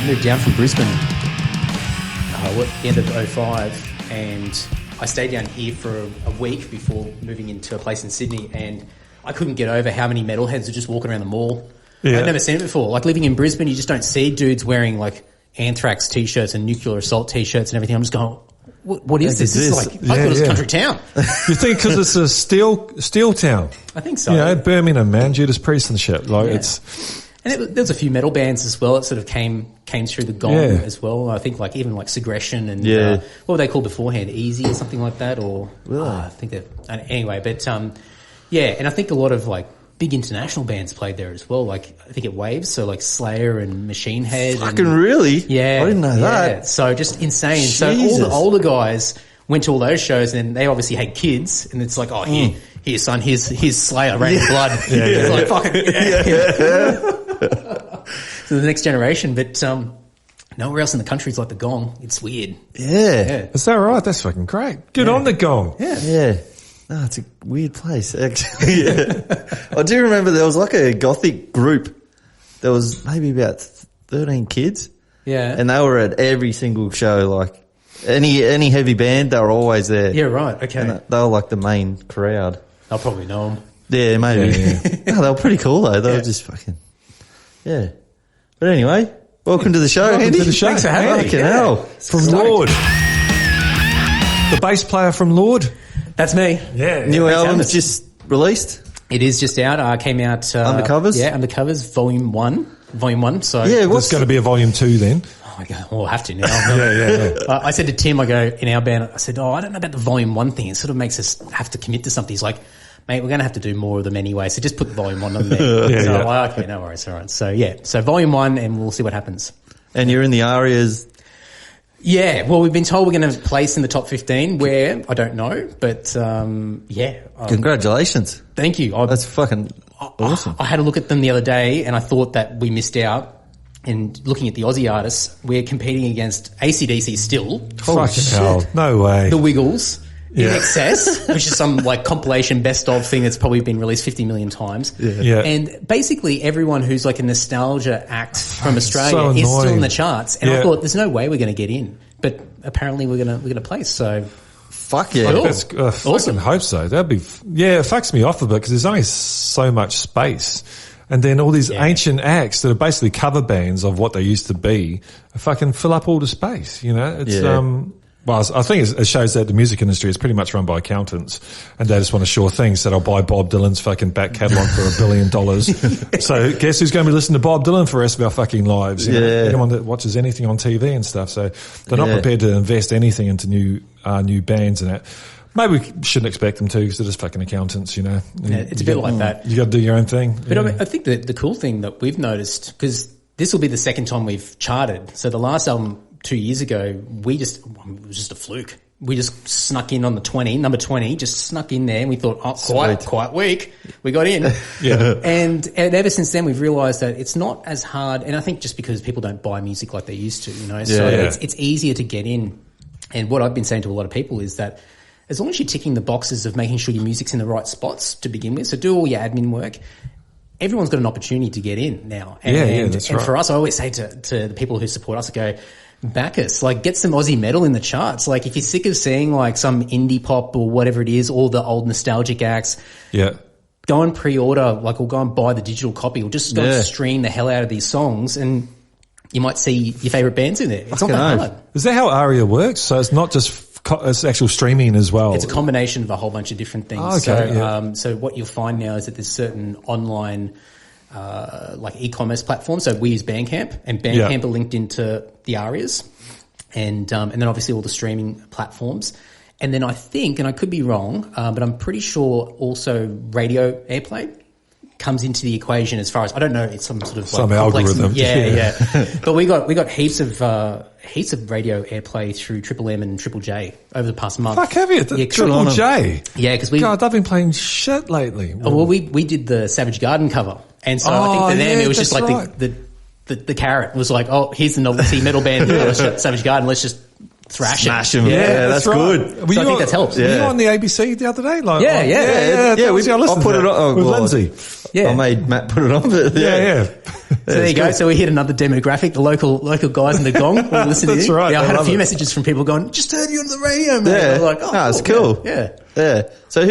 moved down from Brisbane end of 05, and I stayed down here for a week before moving into a place in Sydney, and I couldn't get over how many metalheads are just walking around the mall. Yeah. I'd never seen it before. Like, living in Brisbane, you just don't see dudes wearing like Anthrax t-shirts and Nuclear Assault t-shirts and everything. I'm just going, what is this? This is like, I thought it was a country town. You think because it's a steel town? I think so. You know, Birmingham, man, Judas Priest and shit. Like, it's... And there was a few metal bands as well that sort of came through the gong as well. I think like even like Segression and what were they called beforehand? Easy or something like that, or I think that anyway. But and I think a lot of like big international bands played there as well. Like I think at Waves, so like Slayer and Machine Head. Fucking really? Yeah, I didn't know that. So just insane. Jesus. So all the older guys went to all those shows, and they obviously had kids, and it's like, oh here son, here's Slayer, Rain of Blood. It's like fucking So the next generation, but nowhere else in the country is like the Gong. It's weird. Yeah. Is that right? That's fucking great. Good on the Gong. Yeah. No, it's a weird place, actually. I do remember there was like a gothic group. There was maybe about 13 kids. Yeah. And they were at every single show, like any heavy band, they were always there. Yeah, right. Okay. And they were like the main crowd. I'll probably know them. Yeah, maybe. No, they were pretty cool though. They were just fucking... Yeah. But anyway, welcome to the show, Welcome Andy. to the show. Thanks for having me. Hell. From Lord. The bass player from Lord. That's me. Yeah. New album's just released. It is just out. Came out... Undercovers? Yeah, Undercovers, Volume 1. So yeah, what's going to be a volume 2 then? Oh my God, we'll have to now. Yeah. I said to Tim, in our band, I said, I don't know about the Volume 1 thing. It sort of makes us have to commit to something. He's like, mate, we're going to have to do more of them anyway, so just put Volume 1 on there. I'm like, okay, no worries, all right. So Volume 1, and we'll see what happens. And you're in the Arias. Yeah, well, we've been told we're going to place in the top 15, where, I don't know, but Congratulations. Thank you. That's fucking awesome. I had a look at them the other day, and I thought that we missed out. And looking at the Aussie artists, we're competing against AC/DC still. Fucking hell. No way. The Wiggles. In Excess, which is some like compilation best of thing that's probably been released 50 million times. Yeah. And basically everyone who's like a nostalgia act from Australia is still in the charts. And I thought there's no way we're going to get in, but apparently we're going to place. So fuck yeah. Cool. That's, awesome. I hope so. That'd be, it fucks me off a bit because there's only so much space. And then all these ancient acts that are basically cover bands of what they used to be fucking fill up all the space, you know? It's, well, I think it shows that the music industry is pretty much run by accountants, and they just want to sure things. So they'll buy Bob Dylan's fucking back catalogue for $1 billion. So guess who's going to be listening to Bob Dylan for the rest of our fucking lives? You know? Anyone that watches anything on TV and stuff. So they're not prepared to invest anything into new bands and that. Maybe we shouldn't expect them to because they're just fucking accountants, you know. It's a bit like that. You got to do your own thing. But I mean, I think that the cool thing that we've noticed, because this will be the second time we've charted. So the last album 2 years ago, it was just a fluke. We just snuck in on the number 20, just snuck in there, and we thought, quite weak. We got in. And ever since then, we've realised that it's not as hard, and I think just because people don't buy music like they used to, you know, so it's easier to get in. And what I've been saying to a lot of people is that as long as you're ticking the boxes of making sure your music's in the right spots to begin with, so do all your admin work, everyone's got an opportunity to get in now. And, that's right. For us, I always say to the people who support us, I go, back us, like get some Aussie metal in the charts. Like if you're sick of seeing like some indie pop or whatever it is, all the old nostalgic acts, go and pre-order, like, or go and buy the digital copy, or just go and stream the hell out of these songs, and you might see your favourite bands in there. It's not that hard. Is that how ARIA works? So it's not just it's actual streaming as well? It's a combination of a whole bunch of different things. So what you'll find now is that there's certain online like e-commerce platforms. So we use Bandcamp, and Bandcamp are linked into the ARIAs, and then obviously all the streaming platforms. And then I think, and I could be wrong, but I'm pretty sure also radio airplay comes into the equation as far as, I don't know, it's some sort of some like algorithm. Yeah. But we got heaps of radio airplay through Triple M and Triple J over the past month. Fuck, have you? Triple J? Yeah, because God, they've been playing shit lately. Well, we did the Savage Garden cover, and so I think for them it was just like the carrot was like, oh, here's the novelty metal band, Savage Garden, let's just smash them. Yeah, that's right. good. So I think that helps. Were you on the ABC the other day? Like, yeah. I put it on with Lindsay. Yeah. I made Matt put it on, but Yeah. So there you go. So we hit another demographic, the local guys in the gong all listening. That's right. Yeah, I I had a love few it. messages from people going, just heard you on the radio, man. Yeah. I was like, oh, it's cool. Yeah. Yeah. So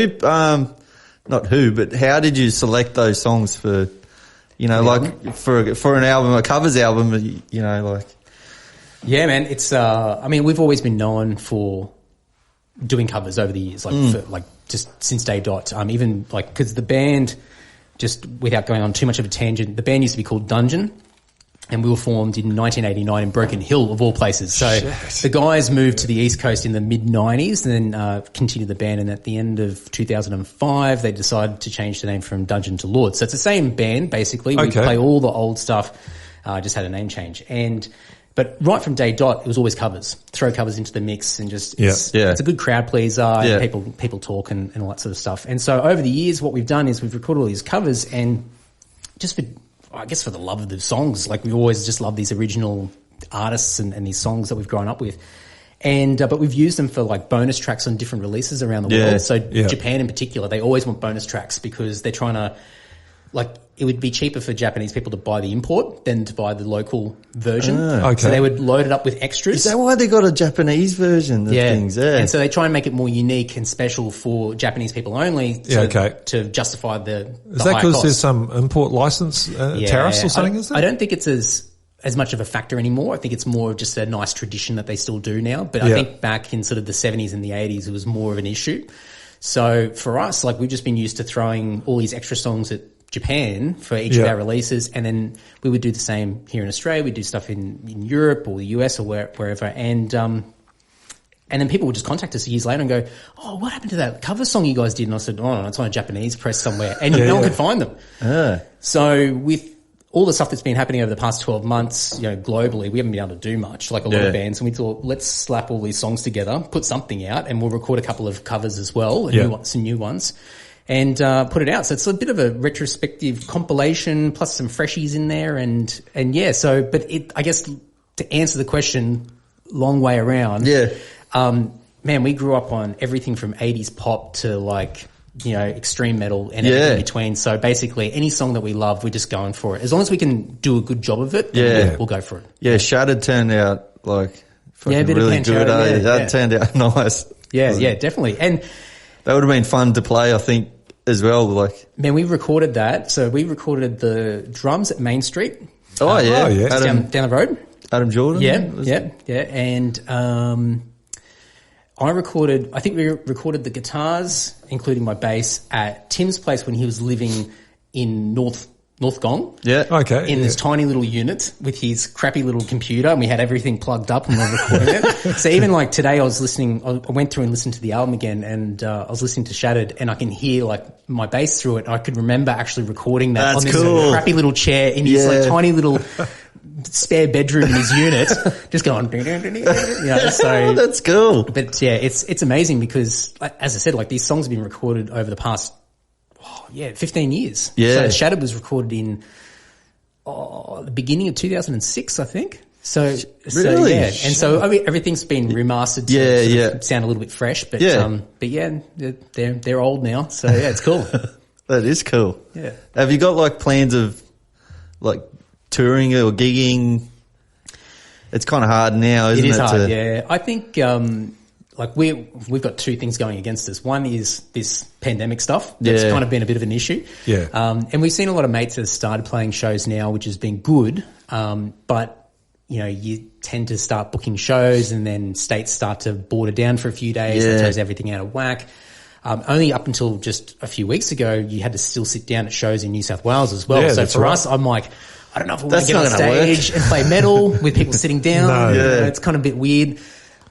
not who, but how did you select those songs for, like for an album, a covers album, like. Yeah, man. It's, I mean, we've always been known for doing covers over the years, just since day dot. Even because the band, just without going on too much of a tangent, the band used to be called Dungeon, and we were formed in 1989 in Broken Hill, of all places. So the guys moved to the East Coast in the mid-90s and then continued the band, and at the end of 2005, they decided to change the name from Dungeon to Lord. So it's the same band, basically. We play all the old stuff, just had a name change. But right from day dot, it was always covers. Throw covers into the mix and just, it's a good crowd pleaser. And people talk and all that sort of stuff. And so over the years, what we've done is we've recorded all these covers, and just for the love of the songs, like we always just love these original artists and these songs that we've grown up with. And, but we've used them for like bonus tracks on different releases around the world. So Japan in particular, they always want bonus tracks because they're trying to, it would be cheaper for Japanese people to buy the import than to buy the local version. So they would load it up with extras. Is that why they got a Japanese version of things? Yeah. And so they try and make it more unique and special for Japanese people only to justify the Is that because there's some import license tariffs or something, is it? I don't think it's as much of a factor anymore. I think it's more of just a nice tradition that they still do now. But I think back in sort of the 70s and the 80s, it was more of an issue. So for us, we've just been used to throwing all these extra songs at Japan for each of our releases, and then we would do the same here in Australia. We'd do stuff in Europe or the US or wherever, and then people would just contact us years later and go, "Oh, what happened to that cover song you guys did?" And I said, "Oh, no, it's on a Japanese press somewhere," and no one could find them. So with all the stuff that's been happening over the past 12 months, globally, we haven't been able to do much, like a lot of bands, and we thought, let's slap all these songs together, put something out, and we'll record a couple of covers as well, some new ones. And put it out. So it's a bit of a retrospective compilation plus some freshies in there, I guess to answer the question, long way around. Man, we grew up on everything from 80s pop to extreme metal and everything in between. So basically any song that we love, we're just going for it. As long as we can do a good job of it, then we'll go for it. Yeah, Shattered turned out fucking a bit really of good. That turned out nice. Yeah, definitely. And that would have been fun to play, I think, as well. Man, we recorded that. So we recorded the drums at Main Street. Adam, down the road. Adam Jordan. Yeah. And I think we recorded the guitars, including my bass, at Tim's place when he was living in North Gong. In this tiny little unit with his crappy little computer, and we had everything plugged up and we were recording it. So even today I went through and listened to the album again, and I was listening to Shattered, and I can hear my bass through it. I could remember actually recording that on this crappy little chair in his tiny little spare bedroom in his unit, just going, so that's cool. But it's amazing because, as I said, these songs have been recorded over the past 15 years. So Shattered was recorded in the beginning of 2006, I think. So and so everything's been remastered to sound a little bit fresh, but they're old now, so it's cool. That is cool. Yeah. Have you got plans of touring or gigging? It's kind of hard now, isn't it? It is hard. Yeah, I think we've got two things going against us. One is this pandemic stuff. That's kind of been a bit of an issue. And we've seen a lot of mates that have started playing shows now, which has been good. But you tend to start booking shows, and then states start to border down for a few days. That throws everything out of whack. Only up until just a few weeks ago, you had to still sit down at shows in New South Wales as well. So for us, I'm I don't know if we want to get on stage and play metal with people sitting down. It's kind of a bit weird.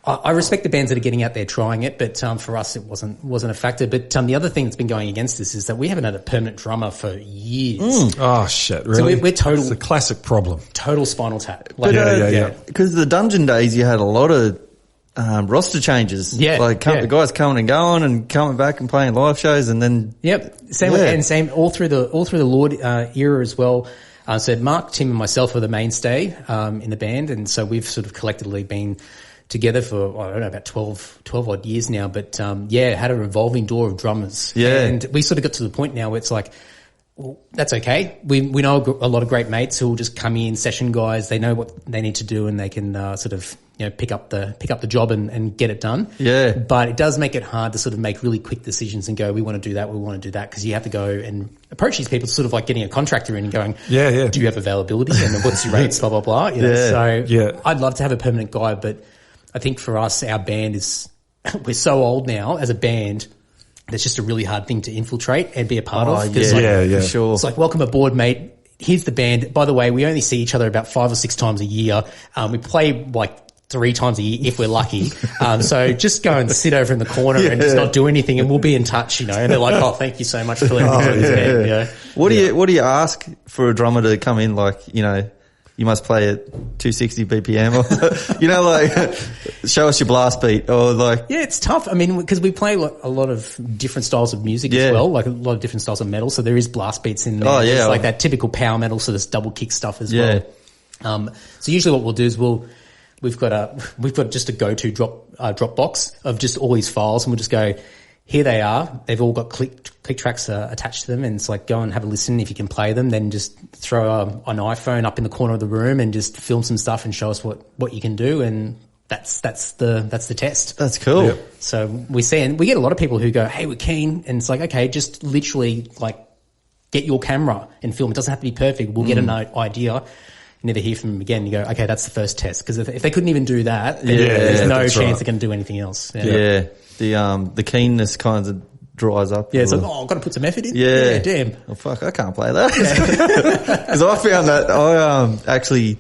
I respect the bands that are getting out there trying it, but for us it wasn't a factor. But the other thing that's been going against us is that we haven't had a permanent drummer for years. Oh shit! Really? So we're total. It's a classic problem. Total spinal tap. Because the Dungeon days, you had a lot of roster changes. The guys coming and going and coming back and playing live shows, and then same all through the Lord era as well. So Mark, Tim, and myself are the mainstay in the band, and so we've sort of collectively been together for, I don't know, about 12 odd years now, but had a revolving door of drummers. And we sort of got to the point now where it's well, that's okay. We know a lot of great mates who will just come in, session guys. They know what they need to do, and they can sort of pick up the job and get it done. Yeah. But it does make it hard to sort of make really quick decisions and go, we want to do that, we want to do that, because you have to go and approach these people sort of like getting a contractor in and going, do you have availability and what's your rates, blah blah blah. You know? So I'd love to have a permanent guy, but I think for us, our band is we're so old now as a band. That's just a really hard thing to infiltrate and be a part of. For sure. It's like, welcome aboard, mate. Here's the band. By the way, we only see each other about 5 or 6 times a year. We play like 3 times a year if we're lucky. So just go and sit over in the corner and just not do anything, and we'll be in touch, And they're like, oh, thank you so much for letting me join this band. Yeah. What do you ask for a drummer to come in? Like, you must play at 260 BPM, or, like, show us your blast beat, or like. Yeah, it's tough. I mean, because we play a lot of different styles of music as well, like a lot of different styles of metal. So there is blast beats in there. Oh, yeah. It's like that typical power metal, so there's double kick stuff as well. So usually what we'll do is we've got just a go-to drop box of just all these files, and we'll just go, here they are. They've all got click tracks attached to them, and it's like, go and have a listen. If you can play them, then just throw an iPhone up in the corner of the room and just film some stuff and show us what you can do. And that's the test. That's cool. Yeah. So we get a lot of people who go, hey, we're keen. And it's like, okay, just literally like get your camera and film. It doesn't have to be perfect. We'll get an idea. You never hear from them again. You go, okay, that's the first test. Because if they couldn't even do that, then there's no chance they're going to do anything else. Yeah. The keenness kind of dries up. Yeah, it's like, I've got to put some effort in. Yeah. Damn. Oh, fuck, I can't play that. Because I found that I actually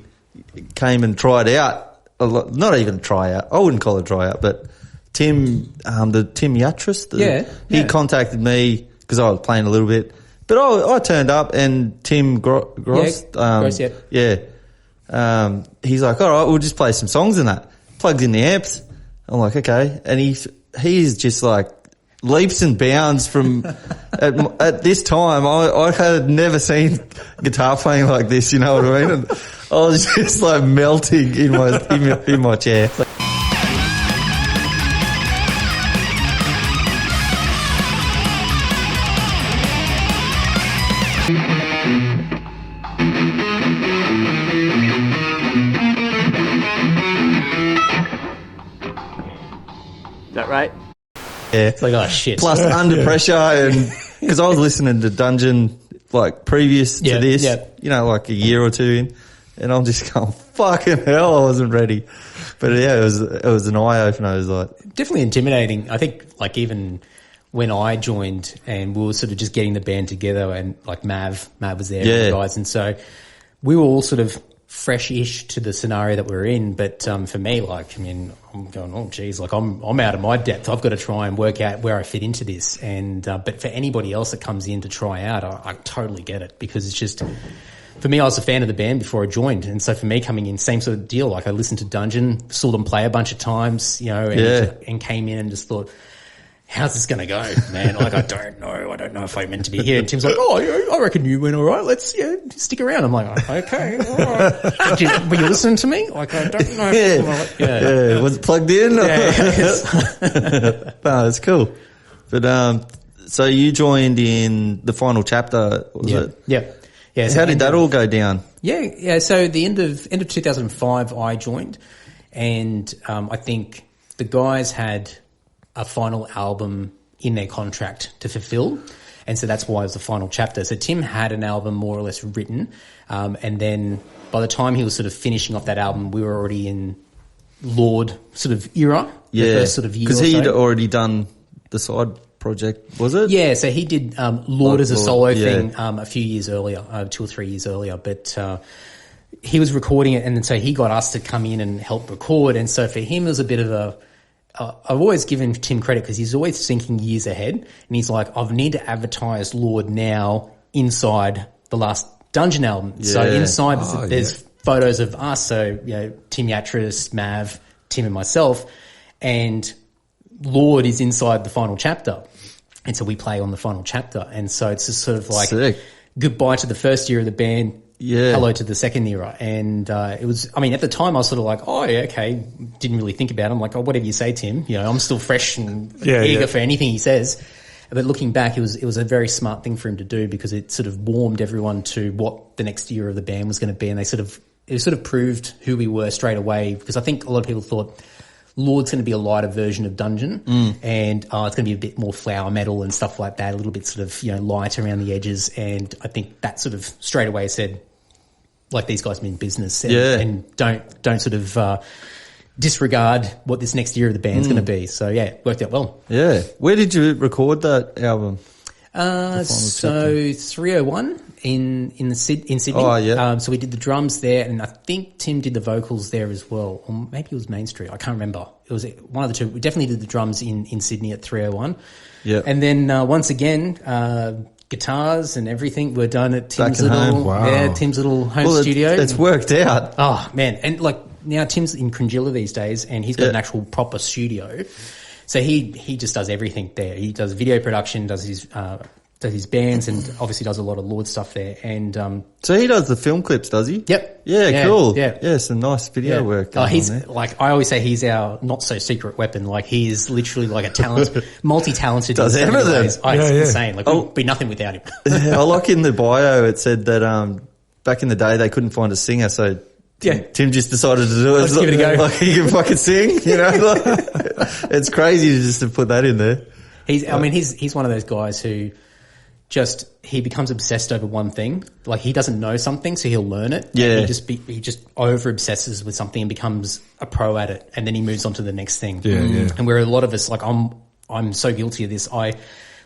came and tried out a lot, not even try out. I wouldn't call it try out, but Tim Yatras, he contacted me because I was playing a little bit. But I turned up, and Tim Gross, he's like, all right, we'll just play some songs in that. Plugged in the amps. I'm like, okay. And he's just like leaps and bounds from at this time. I had never seen guitar playing like this, you know what I mean? And I was just like melting in my chair. Is that right? Yeah. It's like, oh shit. Plus Under Pressure, and because I was listening to Dungeon like previous to this, like a year or two in, and I'm just going, fucking hell, I wasn't ready. But yeah, it was an eye opener. It was like definitely intimidating. I think like even when I joined and we were sort of just getting the band together, and like Mav was there, and the guys, and so we were all sort of fresh-ish to the scenario that we're in. But for me, like, I mean, I'm going, oh geez, like I'm out of my depth. I've got to try and work out where I fit into this. And but for anybody else that comes in to try out, I totally get it, because it's just, for me, I was a fan of the band before I joined, and so for me coming in, same sort of deal. Like I listened to Dungeon, saw them play a bunch of times, and came in and just thought, how's this going to go, man? Like, I don't know if I'm meant to be here. And Tim's like, I reckon you went all right. Let's stick around. I'm like, okay, all right. Were you listening to me? Like, I don't know. Was it plugged in? No, it's cool. But so you joined in the final chapter, was it? Yeah. Yeah. So how did that all go down? Yeah. So the end of 2005, I joined, and I think the guys had a final album in their contract to fulfill, and so that's why it was the final chapter. So Tim had an album more or less written, and then by the time he was sort of finishing off that album, we were already in Lord sort of era, the first sort of year. Because he'd already done the side project, was it? Yeah, so he did Lord as a solo thing a few years earlier, 2 or 3 years earlier, but he was recording it, and then so he got us to come in and help record, and so for him it was a bit of a I've always given Tim credit because he's always thinking years ahead, and he's like, I need to advertise Lord now inside the last Dungeon album. Yeah. So inside there's photos of us, so Tim Yatras, Mav, Tim and myself, and Lord is inside the final chapter, and so we play on the final chapter, and so it's just sort of like goodbye to the first year of the band. Yeah. Hello to the second era. And it was, I mean, at the time I was sort of like, oh, yeah, okay. Didn't really think about it. I'm like, oh, whatever you say, Tim. I'm still fresh and eager for anything he says. But looking back, it was a very smart thing for him to do because it sort of warmed everyone to what the next year of the band was going to be, and it sort of proved who we were straight away. Because I think a lot of people thought Lord's going to be a lighter version of Dungeon, and it's going to be a bit more flower metal and stuff like that, a little bit sort of light around the edges. And I think that sort of straight away said, like, these guys mean business, and don't sort of disregard what this next year of the band's going to be. So yeah, it worked out well. Yeah. Where did you record that album? So 301 in Sydney. Oh, yeah. So we did the drums there, and I think Tim did the vocals there as well, or maybe it was Main Street. I can't remember. It was one of the two. We definitely did the drums in Sydney at 301. Yeah. And then once again, guitars and everything were done at Tim's little Tim's little home studio. It's worked out. Oh man, and like now Tim's in Cringilla these days, and he's got an actual proper studio. So he just does everything there. He does video production, does his bands, and obviously does a lot of Lord stuff there. And so he does the film clips, does he? Yep. Yeah, cool. Yeah, some nice video work. He's like, I always say he's our not so secret weapon. Like, he is literally like a multi-talented. Does everything. It's insane. Like, we'd be nothing without him. I like in the bio it said that back in the day they couldn't find a singer, so Tim just decided to do it. Let's give it a go. Like, he can fucking sing, it's crazy just to put that in there. He's one of those guys who he becomes obsessed over one thing. Like, he doesn't know something, so he'll learn it. Yeah. And he just over obsesses with something and becomes a pro at it, and then he moves on to the next thing. Yeah, yeah. And where a lot of us, like, I'm so guilty of this. I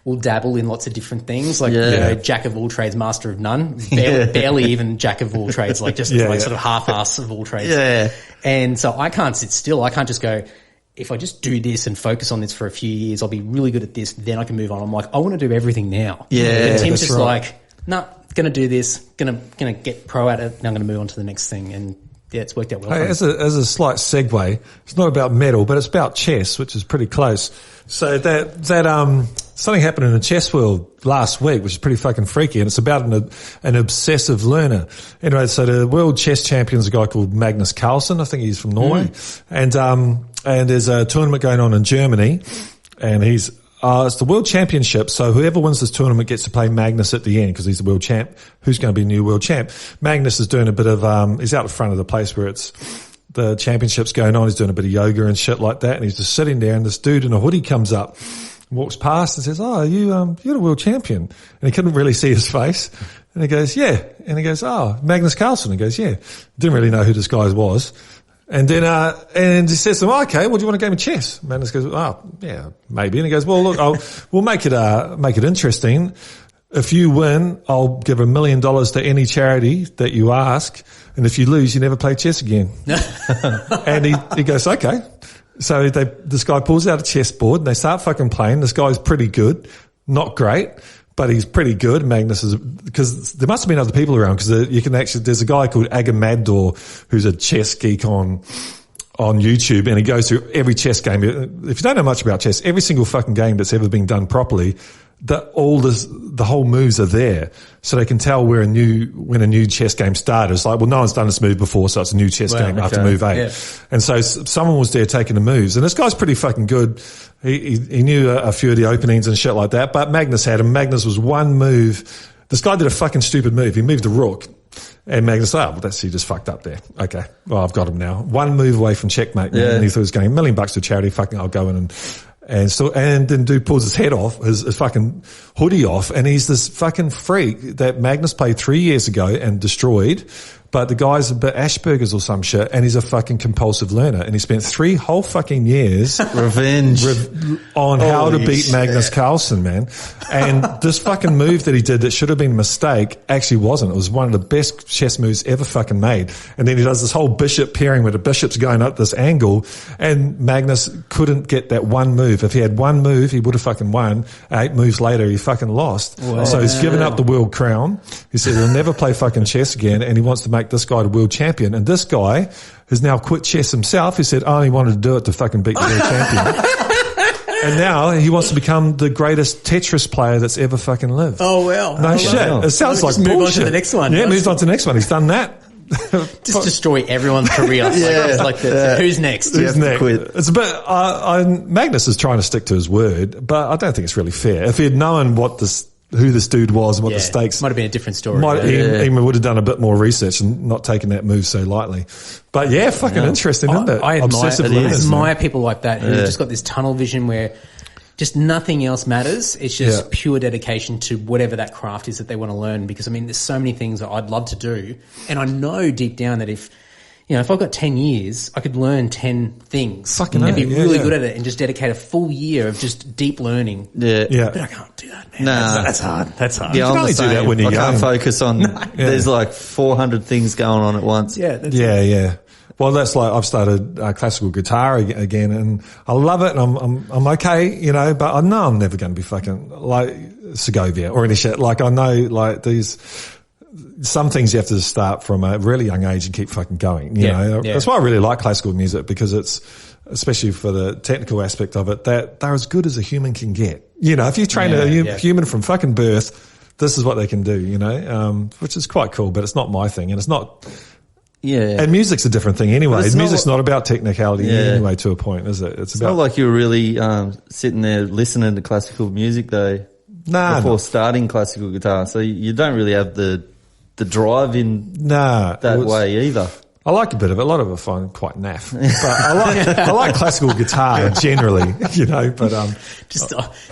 will dabble in lots of different things, like jack of all trades, master of none. Barely even jack of all trades, like just sort of half-ass of all trades. Yeah. And so I can't sit still. I can't just go, if I just do this and focus on this for a few years, I'll be really good at this, then I can move on. I'm like, I want to do everything now. Yeah. And Tim's just like, nah, gonna do this, gonna get pro at it, now I'm gonna move on to the next thing. And yeah, it's worked out well. Hey, as a slight segue, it's not about metal, but it's about chess, which is pretty close. So that something happened in the chess world last week, which is pretty fucking freaky, and it's about an obsessive learner. Anyway, so the world chess champion is a guy called Magnus Carlsen. I think he's from Norway, and there's a tournament going on in Germany, and it's the world championship. So whoever wins this tournament gets to play Magnus at the end because he's the world champ. Who's going to be the new world champ? Magnus is doing a bit of he's out the front of the place where it's the championship's going on. He's doing a bit of yoga and shit like that, and he's just sitting there, and this dude in a hoodie comes up, walks past and says, "Oh, you're the world champion." And he couldn't really see his face. And he goes, "Yeah." And he goes, "Oh, Magnus Carlsen." He goes, "Yeah." Didn't really know who this guy was. And then, and he says to him, "Oh, okay, well, do you want a game of chess?" Magnus goes, "Oh, yeah, maybe." And he goes, "Well, look, we'll make it interesting. If you win, I'll give $1 million to any charity that you ask. And if you lose, you never play chess again." And he goes, "Okay." So this guy pulls out a chessboard and they start fucking playing. This guy's pretty good, not great, but he's pretty good. Magnus is, because there must have been other people around, because there's a guy called Agamagdor who's a chess geek on YouTube, and he goes through every chess game. If you don't know much about chess, every single fucking game that's ever been done properly, the whole moves are there, so they can tell when a new chess game started. It's like, well, no one's done this move before, so it's a new chess game after move 8. Yeah. And so someone was there taking the moves, and this guy's pretty fucking good. He knew a few of the openings and shit like that, but Magnus had him. Magnus was one move. This guy did a fucking stupid move. He moved the rook. And Magnus, he just fucked up there. Okay. Well, I've got him now. One move away from checkmate. Man. And he thought he was going $1 million to charity. Fucking, I'll go in and then dude pulls his head off, his fucking hoodie off, and he's this fucking freak that Magnus played 3 years ago and destroyed. But the guy's a bit Asperger's or some shit, and he's a fucking compulsive learner. And he spent 3 whole fucking years revenge on how to beat Magnus Carlsen, man. And this fucking move that he did that should have been a mistake actually wasn't. It was one of the best chess moves ever fucking made. And then he does this whole bishop pairing where the bishop's going up this angle, and Magnus couldn't get that one move. If he had one move, he would have fucking won. 8 moves later, he fucking lost. Wow. So he's given up the world crown. He said he'll never play fucking chess again, and he wants to make this guy the world champion. And this guy has now quit chess himself. He said, I only wanted to do it to fucking beat the world champion. And now he wants to become the greatest Tetris player that's ever fucking lived. Oh, well. No shit. It sounds like bullshit. Move on to the next one. Yeah, moves on to the next one. He's done that. Just destroy everyone's career. Who's next? Who's next? Quit. It's a bit. Magnus is trying to stick to his word, but I don't think it's really fair. If he had known who this dude was and what the stakes might have been a different story. He would have done a bit more research and not taken that move so lightly. But fucking interesting, isn't it? I Obsessive learners, admire people like that who've just got this tunnel vision where just nothing else matters. It's just pure dedication to whatever that craft is that they want to learn. Because I mean, there's so many things that I'd love to do, and I know deep down that if I've got 10 years, I could learn 10 things and be really good at it and just dedicate a full year of just deep learning. Yeah. But I can't do that, man. Nah. That's hard. That's hard. Yeah, You can only do that when you're I can't young. focus on, there's like 400 things going on at once. Yeah. Well, that's like I've started classical guitar again, and I love it. And I'm okay, but I know I'm never going to be fucking like Segovia or any shit. Like I know, like some things you have to start from a really young age and keep fucking going. You know, that's why I really like classical music, because it's, especially for the technical aspect of it, that they're as good as a human can get. If you train a human from fucking birth, this is what they can do. Which is quite cool, but it's not my thing, and it's not. Yeah. And music's a different thing anyway. Music's not about technicality anyway, to a point, is it? It's about. Not like you were really sitting there listening to classical music though. Before starting classical guitar, so you don't really have the drive in that way either. I like a bit of it. A lot of it I find quite naff. But I like classical guitar generally, but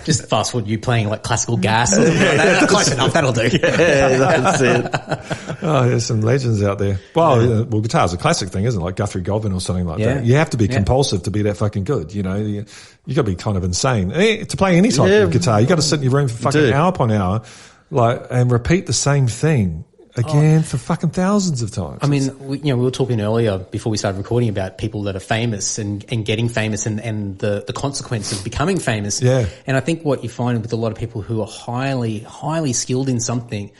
just fast forward you playing like classical gas or something like that. That's close enough. That'll do. Yeah, that's it. Oh, there's some legends out there. Well, guitar's a classic thing, isn't it? Like Guthrie Govan or something like that. You have to be compulsive to be that fucking good. You got to be kind of insane to play any type of guitar. You got to sit in your room for fucking hour upon hour, and repeat the same thing again for fucking thousands of times. I mean, we were talking earlier before we started recording about people that are famous and getting famous and the consequence of becoming famous. Yeah. And I think what you find with a lot of people who are highly, highly skilled in something,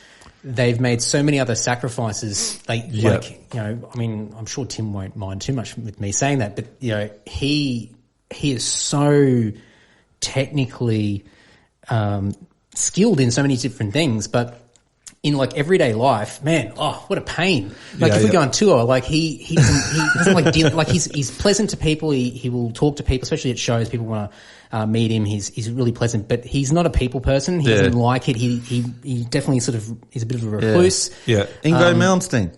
they've made so many other sacrifices. I'm sure Tim won't mind too much with me saying that, but he is so technically skilled in so many different things, but in like everyday life, man, what a pain. If we go on tour, like he doesn't like deal, like he's pleasant to people. He will talk to people, especially at shows. People want to meet him. He's really pleasant, but he's not a people person. He doesn't like it. He definitely sort of is a bit of a recluse. Yeah. Ingo Malmsteen.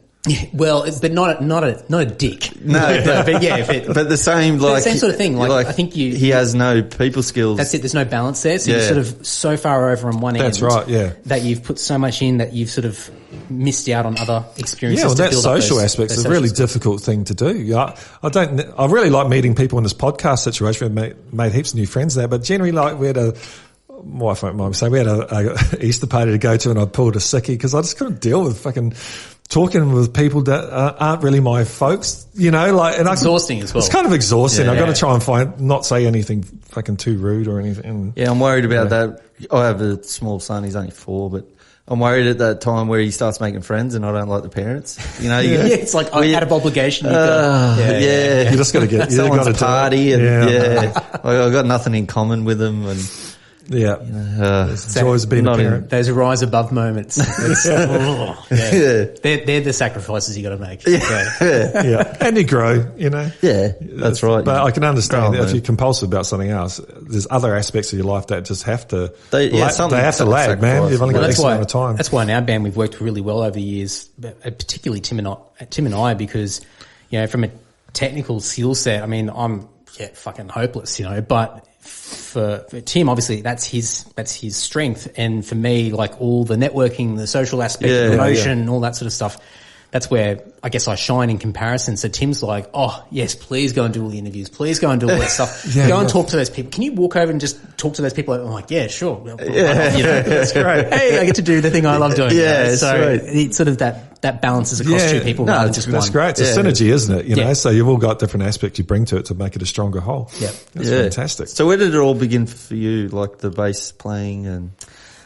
Well, but not a dick. No, but the same the same sort of thing. Like I think he has no people skills. That's it. There's no balance there. So you're sort of so far over on one end. That's right. Yeah. That you've put so much in that you've sort of missed out on other experiences. Yeah, well, to that build social up aspect is those a really social difficult thing to do. I really like meeting people in this podcast situation. We've made heaps of new friends there, but generally, like we had my wife won't mind me saying, we had a Easter party to go to, and I pulled a sickie because I just couldn't deal with fucking talking with people that aren't really my folks, and exhausting as well. It's kind of exhausting. I've got to try and not say anything fucking too rude or anything. Yeah, I'm worried about that. I have a small son. He's only 4, but I'm worried at that time where he starts making friends and I don't like the parents. It's like out of obligation. You just got to get someone's a party and I've got nothing in common with them and. Yeah, it's always been a parent. Those rise above moments. They're the sacrifices you got to make. Yeah, and you grow, Yeah, that's right. But I can understand that if you're compulsive about something else, there's other aspects of your life that just have to. They have to lag, man. You've only got X amount of time. That's why in our band we've worked really well over the years, particularly Tim and I, because from a technical skill set, I mean, I'm fucking hopeless, but. For Tim, obviously, that's his strength, and for me, like all the networking, the social aspect, the promotion, all that sort of stuff, that's where I guess I shine in comparison. So Tim's like, oh yes, please go and do all the interviews, please go and do all that stuff, go and talk to those people. Can you walk over and just talk to those people? I'm like, yeah, sure, that's great. Hey, I get to do the thing I love doing. So it's sort of that balances across two people. No, that's great. It's a synergy, isn't it? So you've all got different aspects you bring to it to make it a stronger whole. Yeah, that's fantastic. So where did it all begin for you, like the bass playing and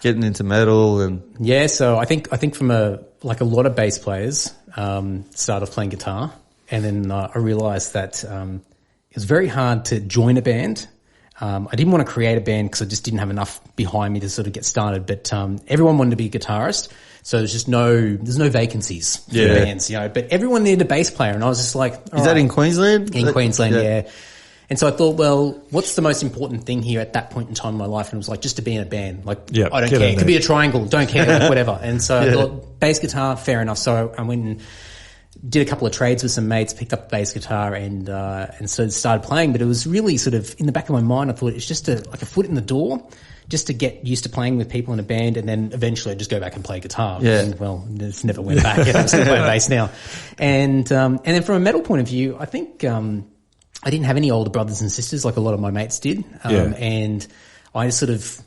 getting into metal and? Yeah, so I think from a lot of bass players started playing guitar, and then I realised that it was very hard to join a band I didn't want to create a band because I just didn't have enough behind me to sort of get started. But everyone wanted to be a guitarist, so there's no vacancies for bands, But everyone needed a bass player, and I was just like, is that in Queensland? In Queensland, yeah. And so I thought, well, what's the most important thing here at that point in time in my life? And it was like just to be in a band. Like, I don't care. It could be a triangle. Don't care. Like, whatever. And so I thought bass guitar, fair enough. So I went and did a couple of trades with some mates, picked up a bass guitar and so started playing. But it was really sort of in the back of my mind, I thought it's just like a foot in the door, just to get used to playing with people in a band, and then eventually I'd just go back and play guitar. Yeah. And, well, it's never went back. I'm still playing bass now. And then from a metal point of view, I think, I didn't have any older brothers and sisters like a lot of my mates did. And I just sort of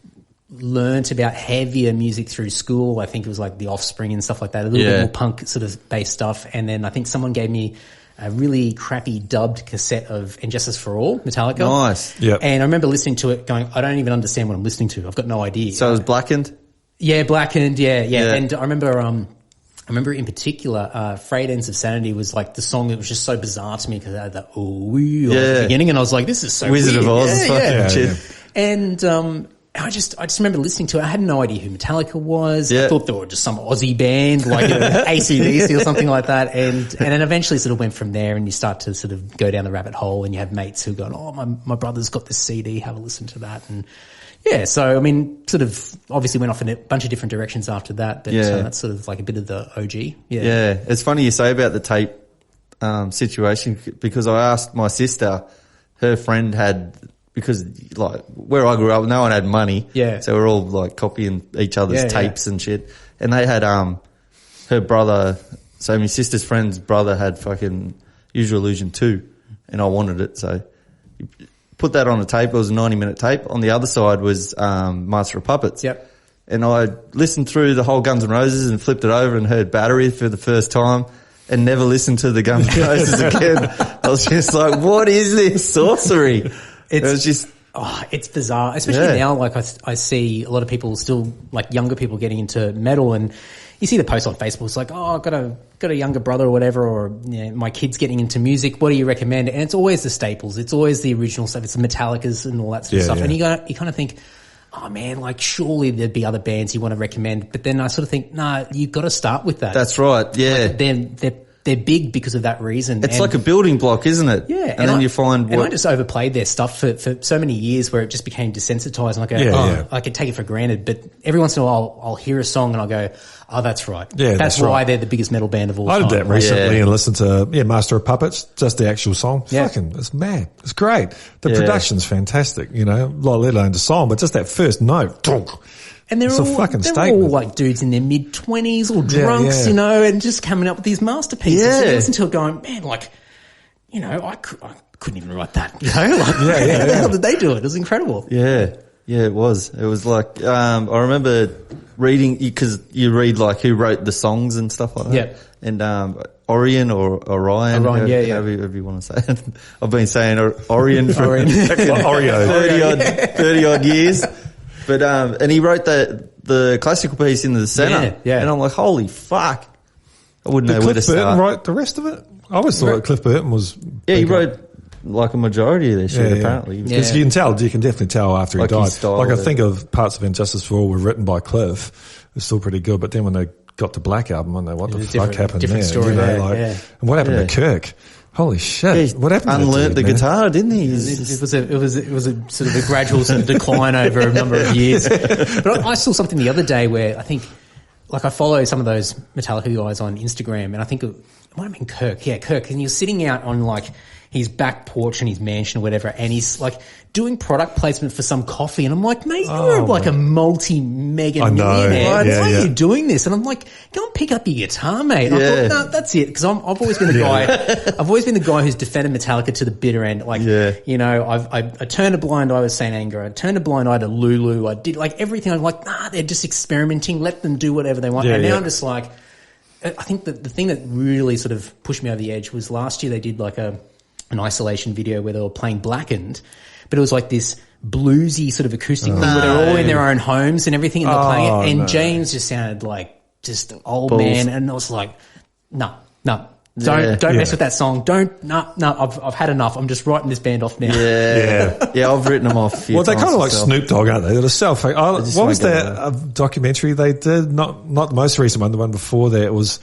learnt about heavier music through school. I think it was like The Offspring and stuff like that, a little bit more punk sort of bass stuff. And then I think someone gave me a really crappy dubbed cassette of And Justice for All, Metallica. Nice. Yep. And I remember listening to it going, I don't even understand what I'm listening to. I've got no idea. So it was Blackened? Yeah, Blackened, yeah. And I remember in particular, Frayed Ends of Sanity was like the song that was just so bizarre to me because it had that ooh at the beginning, and I was like, this is so Wizard weird. of Oz. And I just remember listening to it. I had no idea who Metallica was. Yeah. I thought they were just some Aussie band like AC/DC or something like that. And then eventually sort of went from there, and you start to sort of go down the rabbit hole, and you have mates who go, oh, my brother's got this CD, have a listen to that. And yeah, so I mean, sort of obviously went off in a bunch of different directions after that, but that's sort of like a bit of the OG. Yeah, it's funny you say about the tape situation, because I asked my sister, her friend had, because like where I grew up, no one had money. Yeah. So we're all like copying each other's tapes and shit. And they had her brother, so my sister's friend's brother had fucking Use Your Illusion 2, and I wanted it, so put that on a tape. It was a 90-minute tape. On the other side was Master of Puppets. Yep. And I listened through the whole Guns N' Roses and flipped it over and heard Battery for the first time and never listened to the Guns N' Roses again. I was just like, what is this sorcery? It was just... Oh, it's bizarre, especially now. Like I see a lot of people still, like younger people, getting into metal, and you see the posts on Facebook. It's like, oh, I've got a younger brother or whatever, or my kid's getting into music. What do you recommend? And it's always the staples. It's always the original stuff. It's the Metallicas and all that sort of stuff. And you kind of think, oh man, like surely there'd be other bands you want to recommend. But then I sort of think, nah, you've got to start with that. That's right. Yeah. Like they're big because of that reason. It's like a building block, isn't it? Yeah. And then you find and I just overplayed their stuff for so many years where it just became desensitized, and I could take it for granted. But every once in a while I'll hear a song and I'll go, oh, that's right. Yeah, that's why they're the biggest metal band of all time. I did that recently and listened to Master of Puppets, just the actual song. Yeah. Fucking, it's mad. It's great. The production's fantastic, let alone the song, but just that first note. And they're all like dudes in their mid-20s, all drunks, and just coming up with these masterpieces. Yeah. And you listen to it going, man, like, I couldn't even write that. How the hell did they do it? It was incredible. Yeah. Yeah, it was. It was like, I remember reading, because you read like who wrote the songs and stuff like that. Yeah. And, Orion or Orion. However you want to say it. I've been saying Orion for Oreo. 30 odd years. But, and he wrote the classical piece in the center. Yeah. And I'm like, holy fuck. I wouldn't know where to Cliff Burton start. write the rest of it? I always thought Cliff Burton was... Yeah, he wrote like a majority of their shit, apparently. Because you can definitely tell after he died. Like I think of parts of Injustice for All were written by Cliff. It was still pretty good. But then when they got the Black Album, I don't know what the fuck happened different there. Story, And what happened to Kirk? Holy shit! What happened? Unlearned the guitar, didn't he? It was a sort of a gradual sort of decline over a number of years. But I saw something the other day where I think, like, I follow some of those Metallica guys on Instagram, and I think it might have been Kirk. Yeah, Kirk. And you're sitting out on like his back porch in his mansion or whatever, and he's like doing product placement for some coffee, and I'm like, mate, you're like a multi-mega millionaire. Why are you doing this? And I'm like, go and pick up your guitar, mate. I thought, no, that's it, because I've always been the guy. I've always been the guy who's defended Metallica to the bitter end. Like, I turned a blind eye with Saint Anger. I turned a blind eye to Lulu. I did like everything. I'm like, nah, they're just experimenting. Let them do whatever they want. And now I'm just like, I think that the thing that really sort of pushed me over the edge was last year they did like an isolation video where they were playing Blackened, but it was like this bluesy sort of acoustic thing where they're all in their own homes and everything, and they're playing it. And James just sounded like just an old man, and I was like, no, Don't mess with that song. No, I've had enough. I'm just writing this band off now. Yeah, I've written them off. Well, they're kind of like Snoop Dogg, aren't they? They're self. What was that documentary they did? Not the most recent one. The one before that it was.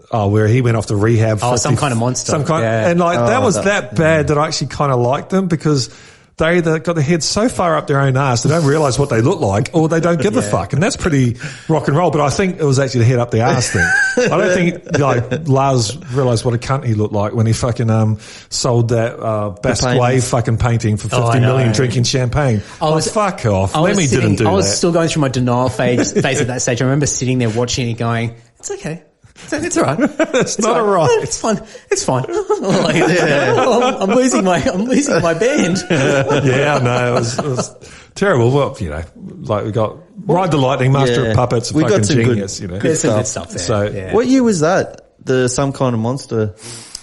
Where he went off to rehab. Some kind of monster. And that was that bad that I actually kind of liked them because they got their heads so far up their own ass they don't realise what they look like or they don't give a fuck. And that's pretty rock and roll. But I think it was actually the head up the ass thing. I don't think Lars realised what a cunt he looked like when he fucking sold that Basquiat fucking painting for 50 million drinking champagne. Fuck off. Lemmy didn't do that. I was still going through my denial phase at that stage. I remember sitting there watching it going, it's okay. It's all right. It's not all right. It's fun. It's fine. I'm losing my band. Yeah, no, it was terrible. Well, we got Ride the Lightning, Master of Puppets, we fucking got some genius. There's some good stuff there. So, what year was that? The Some Kind of Monster.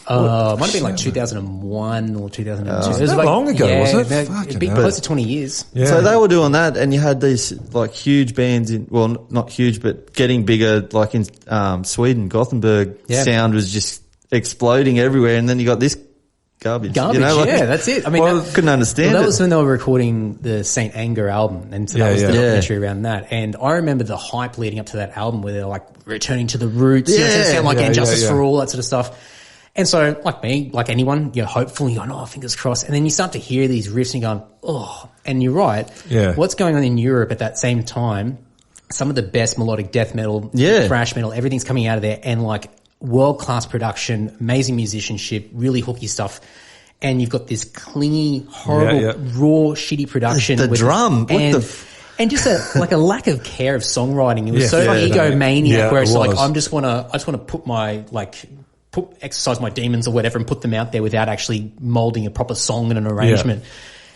It might have been like 2001 or 2002. It was that long ago, wasn't it? It'd be close to 20 years. Yeah. So they were doing that, and you had these like huge bands not huge, but getting bigger, like in Sweden, Gothenburg. Sound was just exploding everywhere, and then you got this garbage. That's it. I mean, I couldn't understand. That was when they were recording the Saint Anger album, and so that was the documentary around that. And I remember the hype leading up to that album, where they're like returning to the roots. You know, it sound like Injustice for All, that sort of stuff. And so, like me, like anyone, you're hopeful, you're going, fingers crossed. And then you start to hear these riffs and you're going, oh. And you're right. Yeah. What's going on in Europe at that same time, some of the best melodic death metal, thrash metal, everything's coming out of there, and like world-class production, amazing musicianship, really hooky stuff. And you've got this clingy, horrible, raw, shitty production. The drum. And just a lack of care of songwriting. It was so egomaniac where it's like, I just want to put my, exercise my demons or whatever and put them out there without actually moulding a proper song and an arrangement.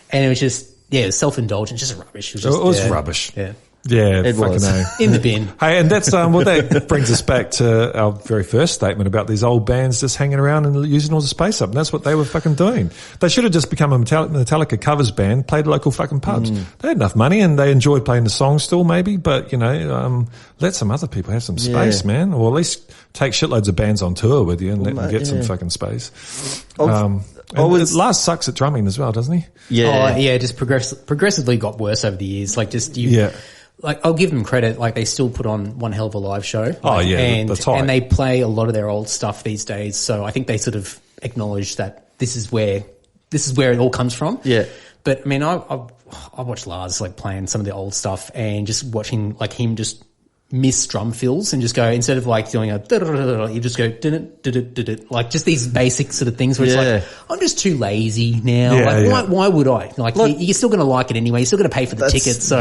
And it was just, it was self-indulgent, just rubbish. It was rubbish. Yeah. Yeah, it was. In the bin. Hey, and that's that brings us back to our very first statement about these old bands just hanging around and using all the space up. And that's what they were fucking doing. They should have just become a Metallica covers band, played local fucking pubs. They had enough money and they enjoyed playing the songs still, maybe. But let some other people have some space, man, or at least take shitloads of bands on tour with you and let them get some fucking space. Lars sucks at drumming as well, doesn't he? Yeah. Just progressively got worse over the years. Like, I'll give them credit. Like, they still put on one hell of a live show. And they play a lot of their old stuff these days. So I think they sort of acknowledge that this is where it all comes from. Yeah. But I mean, I watched Lars like playing some of the old stuff and just watching like him just miss drum fills and just go, instead of like doing you just go like just these basic sort of things where it's like, I'm just too lazy now. Why would I? Like you're still going to like it anyway. You're still going to pay for the ticket. So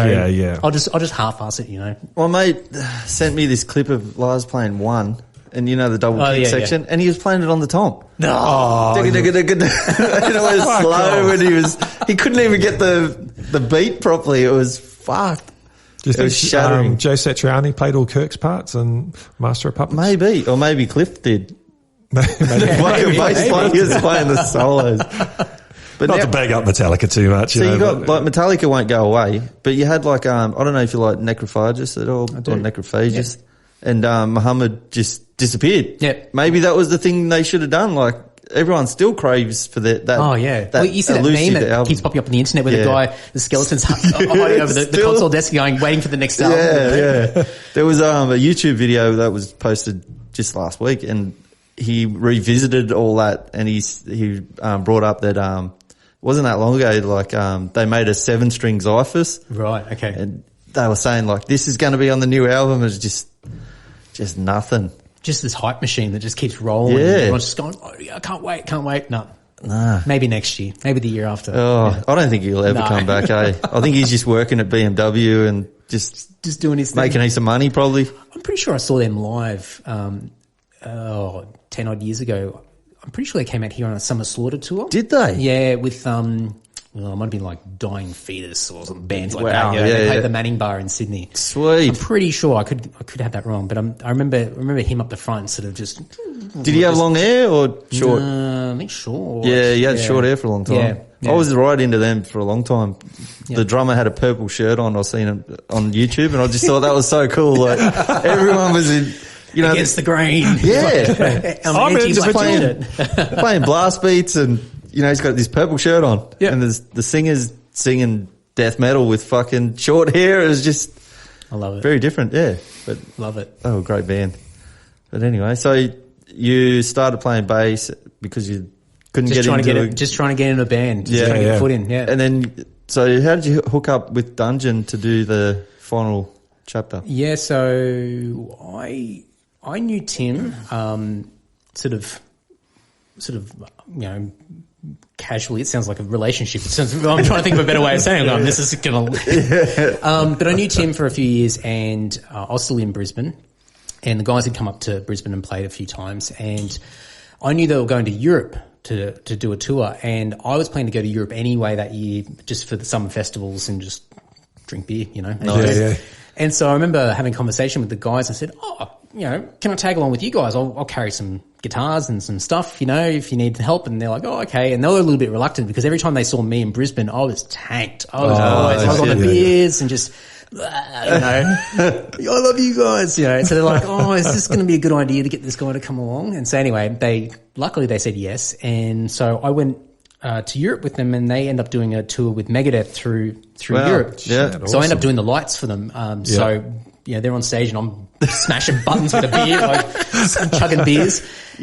I'll just half-ass it, Well, mate sent me this clip of Lars playing One, and the double kick section, and he was playing it on the tom. No. It was slow, and he couldn't even get the beat properly. It was fucked. Do you think Joe Satriani played all Kirk's parts and Master of Puppets? Maybe, or maybe Cliff did. Maybe he was playing the solos. But not to bag up Metallica too much. So you got Metallica won't go away, but you had I don't know if you like Necrophagist at all, or Necrophagist, and Muhammad just disappeared. Yeah, maybe that was the thing they should have done. Like everyone still craves for that. Well, you see that meme that keeps popping up on the internet where the skeleton's hiding over the console desk waiting for the next album. Yeah. There was a YouTube video that was posted just last week, and he revisited all that, and he brought up that wasn't that long ago, they made a 7-string Xiphus. Right, okay. And they were saying this is going to be on the new album. It's just nothing. Just this hype machine that just keeps rolling. Yeah. Everyone's just going, I can't wait. No. Nah. Maybe next year. Maybe the year after. Oh, I don't think he'll ever come back, I think he's just working at BMW and just doing his thing. Making heaps of money, probably. I'm pretty sure I saw them live 10 odd years ago. I'm pretty sure they came out here on a Summer Slaughter tour. Did they? Yeah, with it might have been like Dying Fetus or some bands like that. Yeah, they played the Manning Bar in Sydney. Sweet. I'm pretty sure I could have that wrong, but I remember him up the front, sort of just. Did he have long hair or short? I think short. Yeah, he had short hair for a long time. Yeah. I was right into them for a long time. The drummer had a purple shirt on. I seen him on YouTube, and I just thought that was so cool. Like everyone was in. You know, against the grain. Yeah. I'm just playing blast beats and, you know, he's got this purple shirt on. Yeah. And there's the singer's singing death metal with fucking short hair. It was just I love it. very different, yeah. But Love it. oh, great band. But anyway, so you started playing bass because you couldn't Just get into just trying to get in a band. Just trying to get a foot in. Yeah. And then, so how did you hook up with Dungeon to do the final chapter? Yeah, so I knew Tim, sort of, you know, casually. It sounds like a relationship. I'm trying to think of a better way of saying it. This is gonna. But I knew Tim for a few years, and I was still in Brisbane, and the guys had come up to Brisbane and played a few times, and I knew they were going to Europe to do a tour, and I was planning to go to Europe anyway that year, just for the summer festivals and just drink beer, you know. Yeah. And so I remember having a conversation with the guys. I said, you know, can I tag along with you guys? I'll carry some guitars and some stuff, you know, if you need help. And they're like, oh, okay. And they were a little bit reluctant because every time they saw me in Brisbane, I was tanked. I was on the beers and just, you know, I love you guys, you know. So they're like, oh, is this going to be a good idea to get this guy to come along? And so anyway, luckily they said yes. And so I went to Europe with them, and they end up doing a tour with Megadeth through Europe. Yeah, so awesome. I end up doing the lights for them. So, you know, they're on stage and I'm smashing buttons with a beer, like chugging beers,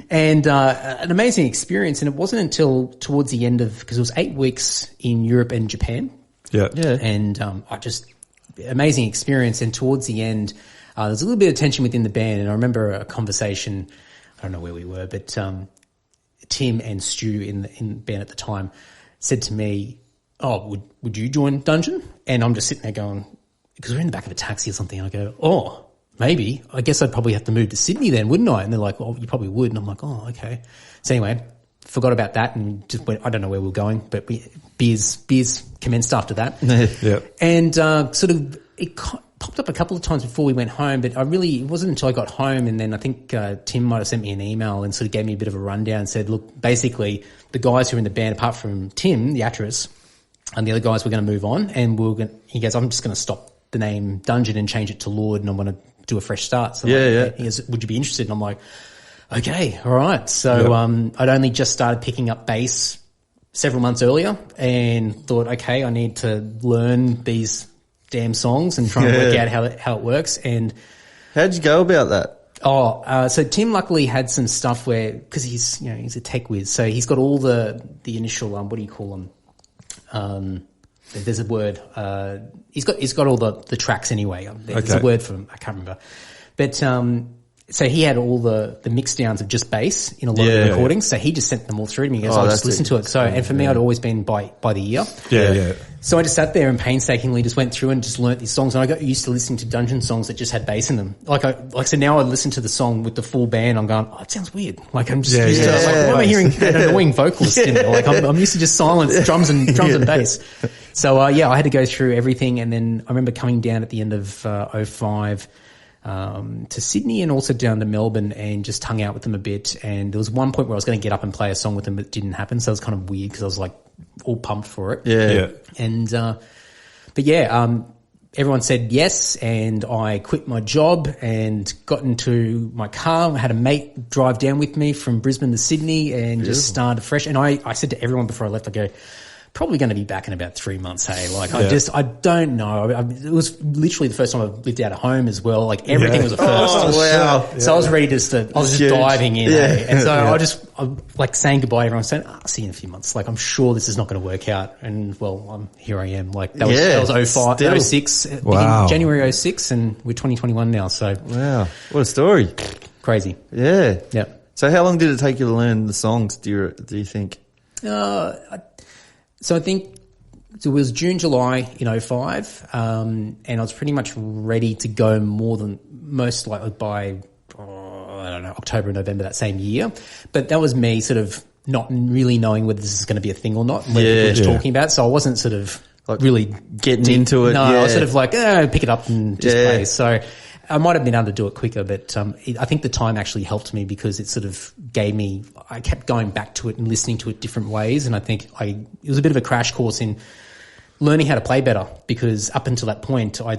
and an amazing experience. And it wasn't until towards the end of, because it was 8 weeks in Europe and Japan. Yeah. And amazing experience. And towards the end, there's a little bit of tension within the band. And I remember a conversation, I don't know where we were, but Tim and Stu in the band at the time said to me, oh, would you join Dungeon? And I'm just sitting there going, because we're in the back of a taxi or something. And I go, oh, maybe. I guess I'd probably have to move to Sydney then, wouldn't I? And they're like, well, you probably would. And I'm like, oh, okay. So anyway, forgot about that and just went, I don't know where we're going, but beers commenced after that. Yeah. And sort of it popped up a couple of times before we went home, but it wasn't until I got home, and then I think Tim might have sent me an email and sort of gave me a bit of a rundown and said, look, basically the guys who are in the band, apart from Tim, the actress, and the other guys were going to move on, and he goes, I'm just going to stop the name Dungeon and change it to Lord, and I'm going to do a fresh start. So he goes, would you be interested? And I'm like, okay, all right. So I'd only just started picking up bass several months earlier and thought, okay, I need to learn these damn songs and try and work out how it works. And how'd you go about that? So Tim luckily had some stuff where, because he's a tech whiz, so he's got all the initial what do you call them? There's a word. He's got all the tracks anyway. There's a word for them. I can't remember. But so he had all the mix downs of just bass in a lot of the recordings. So he just sent them all through to me. He goes, I'll just listen to it. So, and for me, I'd always been by the ear. Yeah. So I just sat there and painstakingly just went through and just learnt these songs. And I got used to listening to Dungeon songs that just had bass in them. So now I listen to the song with the full band. I'm going, it sounds weird. Like I'm just used to, like, why am I hearing an annoying vocalist in there? Like I'm used to just silence, drums and bass. So, I had to go through everything. And then I remember coming down at the end of 05 to Sydney and also down to Melbourne and just hung out with them a bit. And there was one point where I was going to get up and play a song with them, but it didn't happen. So it was kind of weird because I was like all pumped for it. Yeah. And, everyone said yes, and I quit my job and got into my car. I had a mate drive down with me from Brisbane to Sydney and just started fresh. And I said to everyone before I left, I go, probably going to be back in about 3 months. Hey, like I don't know. It was literally the first time I've lived out of home as well. Like everything was a first. Oh, wow. So I was ready I was just diving in. And so I'm like saying goodbye to everyone, saying, I'll see you in a few months. Like I'm sure this is not going to work out. And well, here I am. Like that was 05, 06, January 06, and we're 2021 now. So wow, what a story. Crazy. Yeah. Yeah. So how long did it take you to learn the songs, do you think? So I think it was June, July in 05, and I was pretty much ready to go more than most likely by, I don't know, October, November that same year. But that was me sort of not really knowing whether this is going to be a thing or not, and whether people were talking about it. So I wasn't sort of like really getting into it. No, I was sort of like, pick it up and just play. So I might have been able to do it quicker, but I think the time actually helped me because it sort of I kept going back to it and listening to it different ways, and I think it was a bit of a crash course in learning how to play better because up until that point I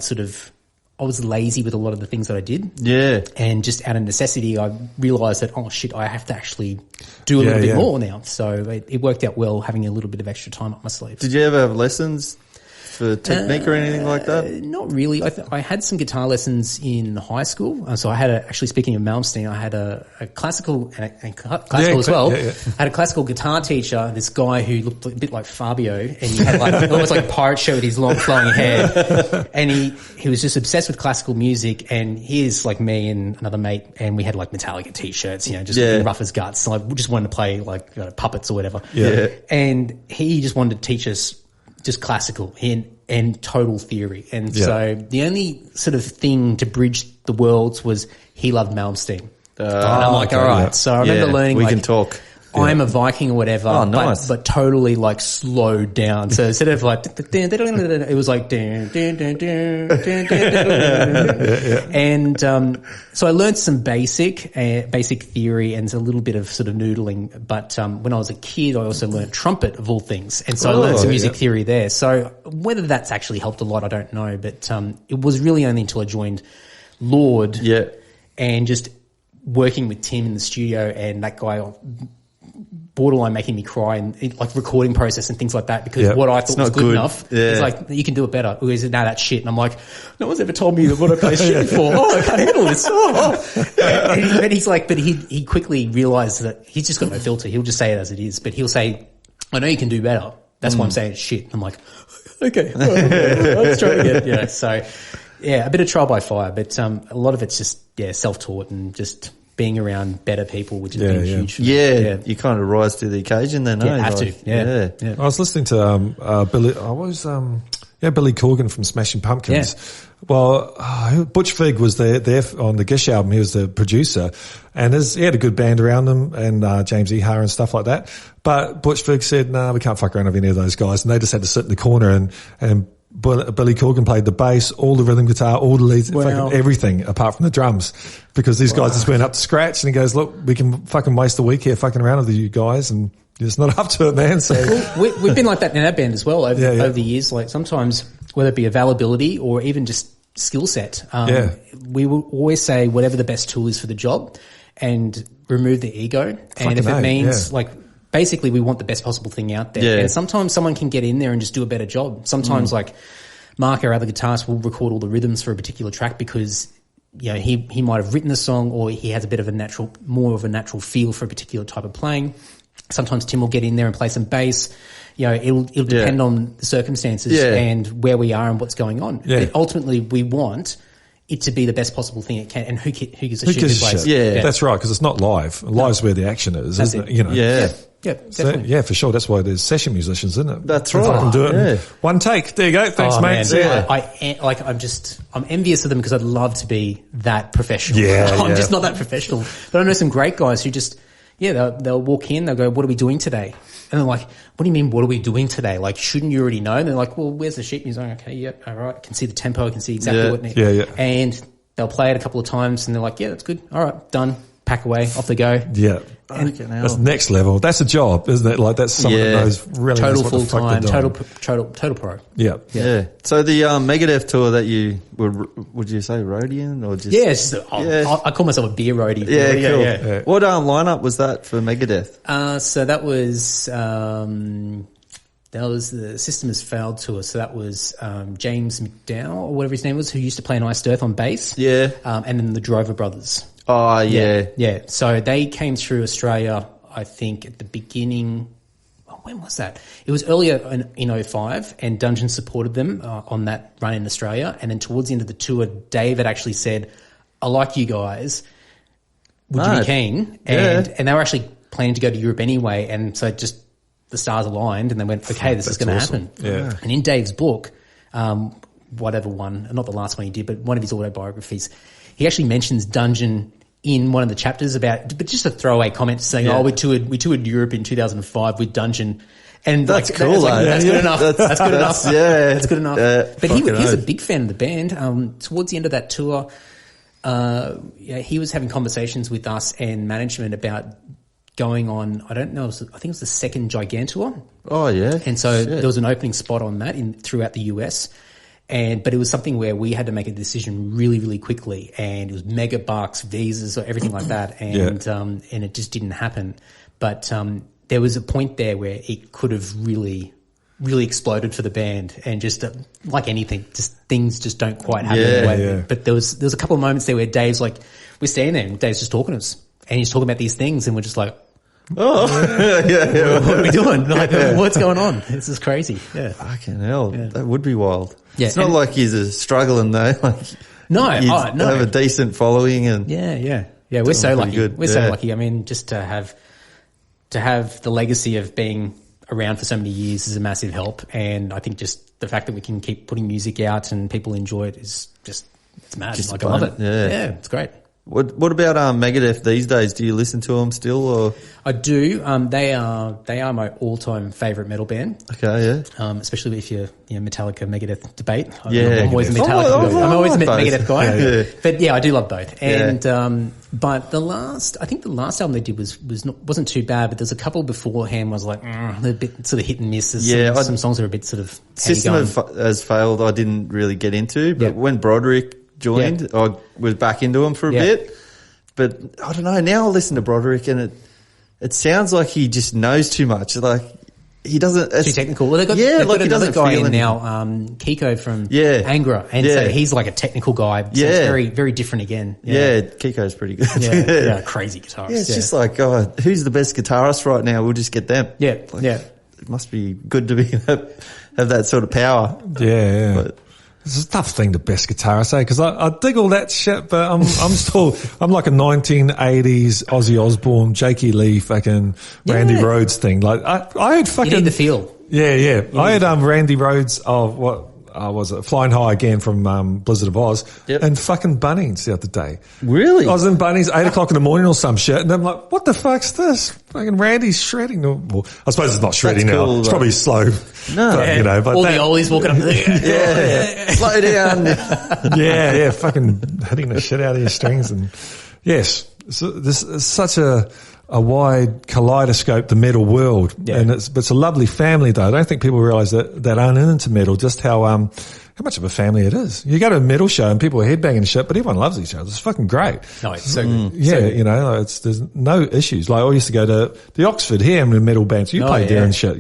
I was lazy with a lot of the things that I did. Yeah. And just out of necessity, I realised that, oh shit, I have to actually do a little bit more now. So it worked out well having a little bit of extra time up my sleeve. Did you ever have lessons for technique or anything like that? Not really. I had some guitar lessons in high school. So I had actually speaking of Malmsteen, I had a classical and classical as well. I had a classical guitar teacher, this guy who looked a bit like Fabio, and he had like almost like a pirate shirt with his long flowing hair. And he was just obsessed with classical music, and he's like me and another mate, and we had like Metallica t-shirts, just rough as guts. So we just wanted to play like puppets or whatever. Yeah. And he just wanted to teach us just classical and total theory. And so the only sort of thing to bridge the worlds was he loved Malmsteen. And I'm like, all right. So I remember learning we can talk. I'm a Viking or whatever, nice. but totally like slowed down. So instead of like, it was like, and so I learned some basic theory and a little bit of sort of noodling. But when I was a kid, I also learned trumpet of all things, and so I learned some music theory there. So whether that's actually helped a lot, I don't know. But it was really only until I joined Lord, and just working with Tim in the studio and that guy borderline making me cry and like recording process and things like that because what I thought was good enough is like, you can do it better. Or is it, no, that's shit. And I'm like, no one's ever told me what I play shit for. I can't handle this. And he's like, but he quickly realized that he's just got no filter. He'll just say it as it is, but he'll say, I know you can do better. That's why I'm saying it's shit. I'm like, okay, let's try it again. So a bit of trial by fire, but a lot of it's just, self-taught and just being around better people, which has been huge. You kind of rise to the occasion then, have to. I was listening to Billy Corgan from Smashing Pumpkins. Well, Butch Vig was there on the Gish album. He was the producer, and he had a good band around him, and James Ehar and stuff like that. But Butch Vig said, "No, we can't fuck around with any of those guys," and they just had to sit in the corner and Billy Corgan played the bass, all the rhythm guitar, all the leads, fucking everything apart from the drums, because these guys just went up to scratch. And he goes, "Look, we can fucking waste a week here fucking around with you guys, and it's not up to it, man." So we've been like that in our band as well over the years. Like sometimes, whether it be availability or even just skill set, we will always say whatever the best tool is for the job, and remove the ego. And if it means like. Basically, we want the best possible thing out there. Yeah. And sometimes someone can get in there and just do a better job. Sometimes, like Mark, our other guitarist, will record all the rhythms for a particular track because, he might have written the song or he has a bit of more of a natural feel for a particular type of playing. Sometimes Tim will get in there and play some bass. It'll depend on the circumstances and where we are and what's going on. Yeah. But ultimately, we want it to be the best possible thing it can. And who gives a shit who plays? Yeah, that's right, because it's not live. Live's where the action is, isn't it? Yeah, definitely. So, for sure. That's why there's session musicians, isn't it? That's right. I can do it in one take. There you go. Thanks, mate. I'm envious of them because I'd love to be that professional. I'm just not that professional. But I know some great guys who just, they'll walk in, they'll go, "What are we doing today?" And they're like, "What do you mean, what are we doing today? Like, shouldn't you already know?" And they're like, "Well, where's the sheet music?" Okay, all right. I can see the tempo. I can see exactly what it needs. And they'll play it a couple of times and they're like, "Yeah, that's good. All right, done. Pack away, off they go." Yeah. And that's next level. That's a job, isn't it? Like that's someone that knows really total knows what full time, the fuck total pro. Yeah. So the Megadeth tour that you would you say roadie or just? I call myself a beer roadie. Yeah, cool. Yeah. What lineup was that for Megadeth? So that was the System Has Failed tour. So that was James McDowell or whatever his name was, who used to play in Iced Earth on bass. Yeah. And then the Drover Brothers. Oh, yeah. Yeah. So they came through Australia, I think, at the beginning. When was that? It was earlier in 2005, and Dungeon supported them on that run in Australia. And then towards the end of the tour, Dave had actually said, "I like you guys. Would you be keen?" And they were actually planning to go to Europe anyway. And so just the stars aligned and they went, "Okay, this is going to happen." Yeah. And in Dave's book, whatever one, not the last one he did, but one of his autobiographies, he actually mentions Dungeon in one of the chapters but just a throwaway comment saying, "Oh, we toured Europe in 2005 with Dungeon." And that's cool. That's good enough. That's good enough. That's good enough. But he's a big fan of the band. Towards the end of that tour, he was having conversations with us and management about going on, I don't know, I think it was the second Gigantour. Oh, yeah. And so there was an opening spot on that throughout the US. But it was something where we had to make a decision really, really quickly, and it was megabucks, visas, or everything like that, and it just didn't happen. But there was a point there where it could have really exploded for the band, and just like anything, just things just don't quite happen the way. Yeah. But there was a couple of moments there where Dave's like, we're standing there, and Dave's just talking to us, and he's talking about these things, and we're just like, Oh, what are we doing? Like, what's going on? This is crazy. Yeah. Fucking hell. That would be wild. Yeah, it's not like he's struggling though. Like, No, you no. have a decent following and Yeah. We're so pretty lucky. good. We're so lucky. I mean, just to have the legacy of being around for so many years is a massive help. And I think just the fact that we can keep putting music out and people enjoy it is just, it's mad. Just like, I love it. Yeah, it's great. What about Megadeth these days? Do you listen to them still, or? I do. They are my all-time favorite metal band. Okay, yeah. Especially if you're Metallica Megadeth debate. Yeah, I'm always a Megadeth. Metallica guy. I'm always a both. Megadeth guy. Yeah. But yeah, I do love both. And but I think the last album they did wasn't too bad. But there's a couple beforehand was like they're a bit sort of hit and miss. Some songs are a bit sort of System has failed. I didn't really get into, but when Broderick joined, I was back into him for a bit. But I don't know. Now I listen to Broderick, and it sounds like he just knows too much. Like he doesn't. Too technical. Well, they've got another guy in now, Kiko from Angra, and so he's like a technical guy. So it's very, very different again. Yeah, Kiko's pretty good. Yeah, crazy guitarist. Yeah, it's just like, who's the best guitarist right now? We'll just get them. Yeah, It must be good to have that sort of power. Yeah. But, it's a tough thing to best guitarist, because I dig all that shit, but I'm like a 1980s Ozzy Osbourne, Jakey Lee, fucking Randy Rhoads thing. Like I had fucking. You need the feel. Yeah. I had Randy Rhoads of what was it? Flying High Again from Blizzard of Oz, and fucking Bunnings the other day. Really? I was in Bunnings 8:00 in the morning or some shit, and I'm like, what the fuck's this? Fucking Randy's shredding. Well, I suppose it's not shredding now. Cool, it's probably slow. No, but, but all the oldies walking up there. Slow down. yeah, fucking hitting the shit out of your strings, and yes, so this is such a wide kaleidoscope, the metal world, and it's a lovely family though. I don't think people realise that aren't into metal just how much of a family it is. You go to a metal show and people are headbanging and shit, but everyone loves each other. It's fucking great. No, it's so good. Yeah, there's no issues. Like I used to go to the Oxford here and the metal bands. You played there and shit,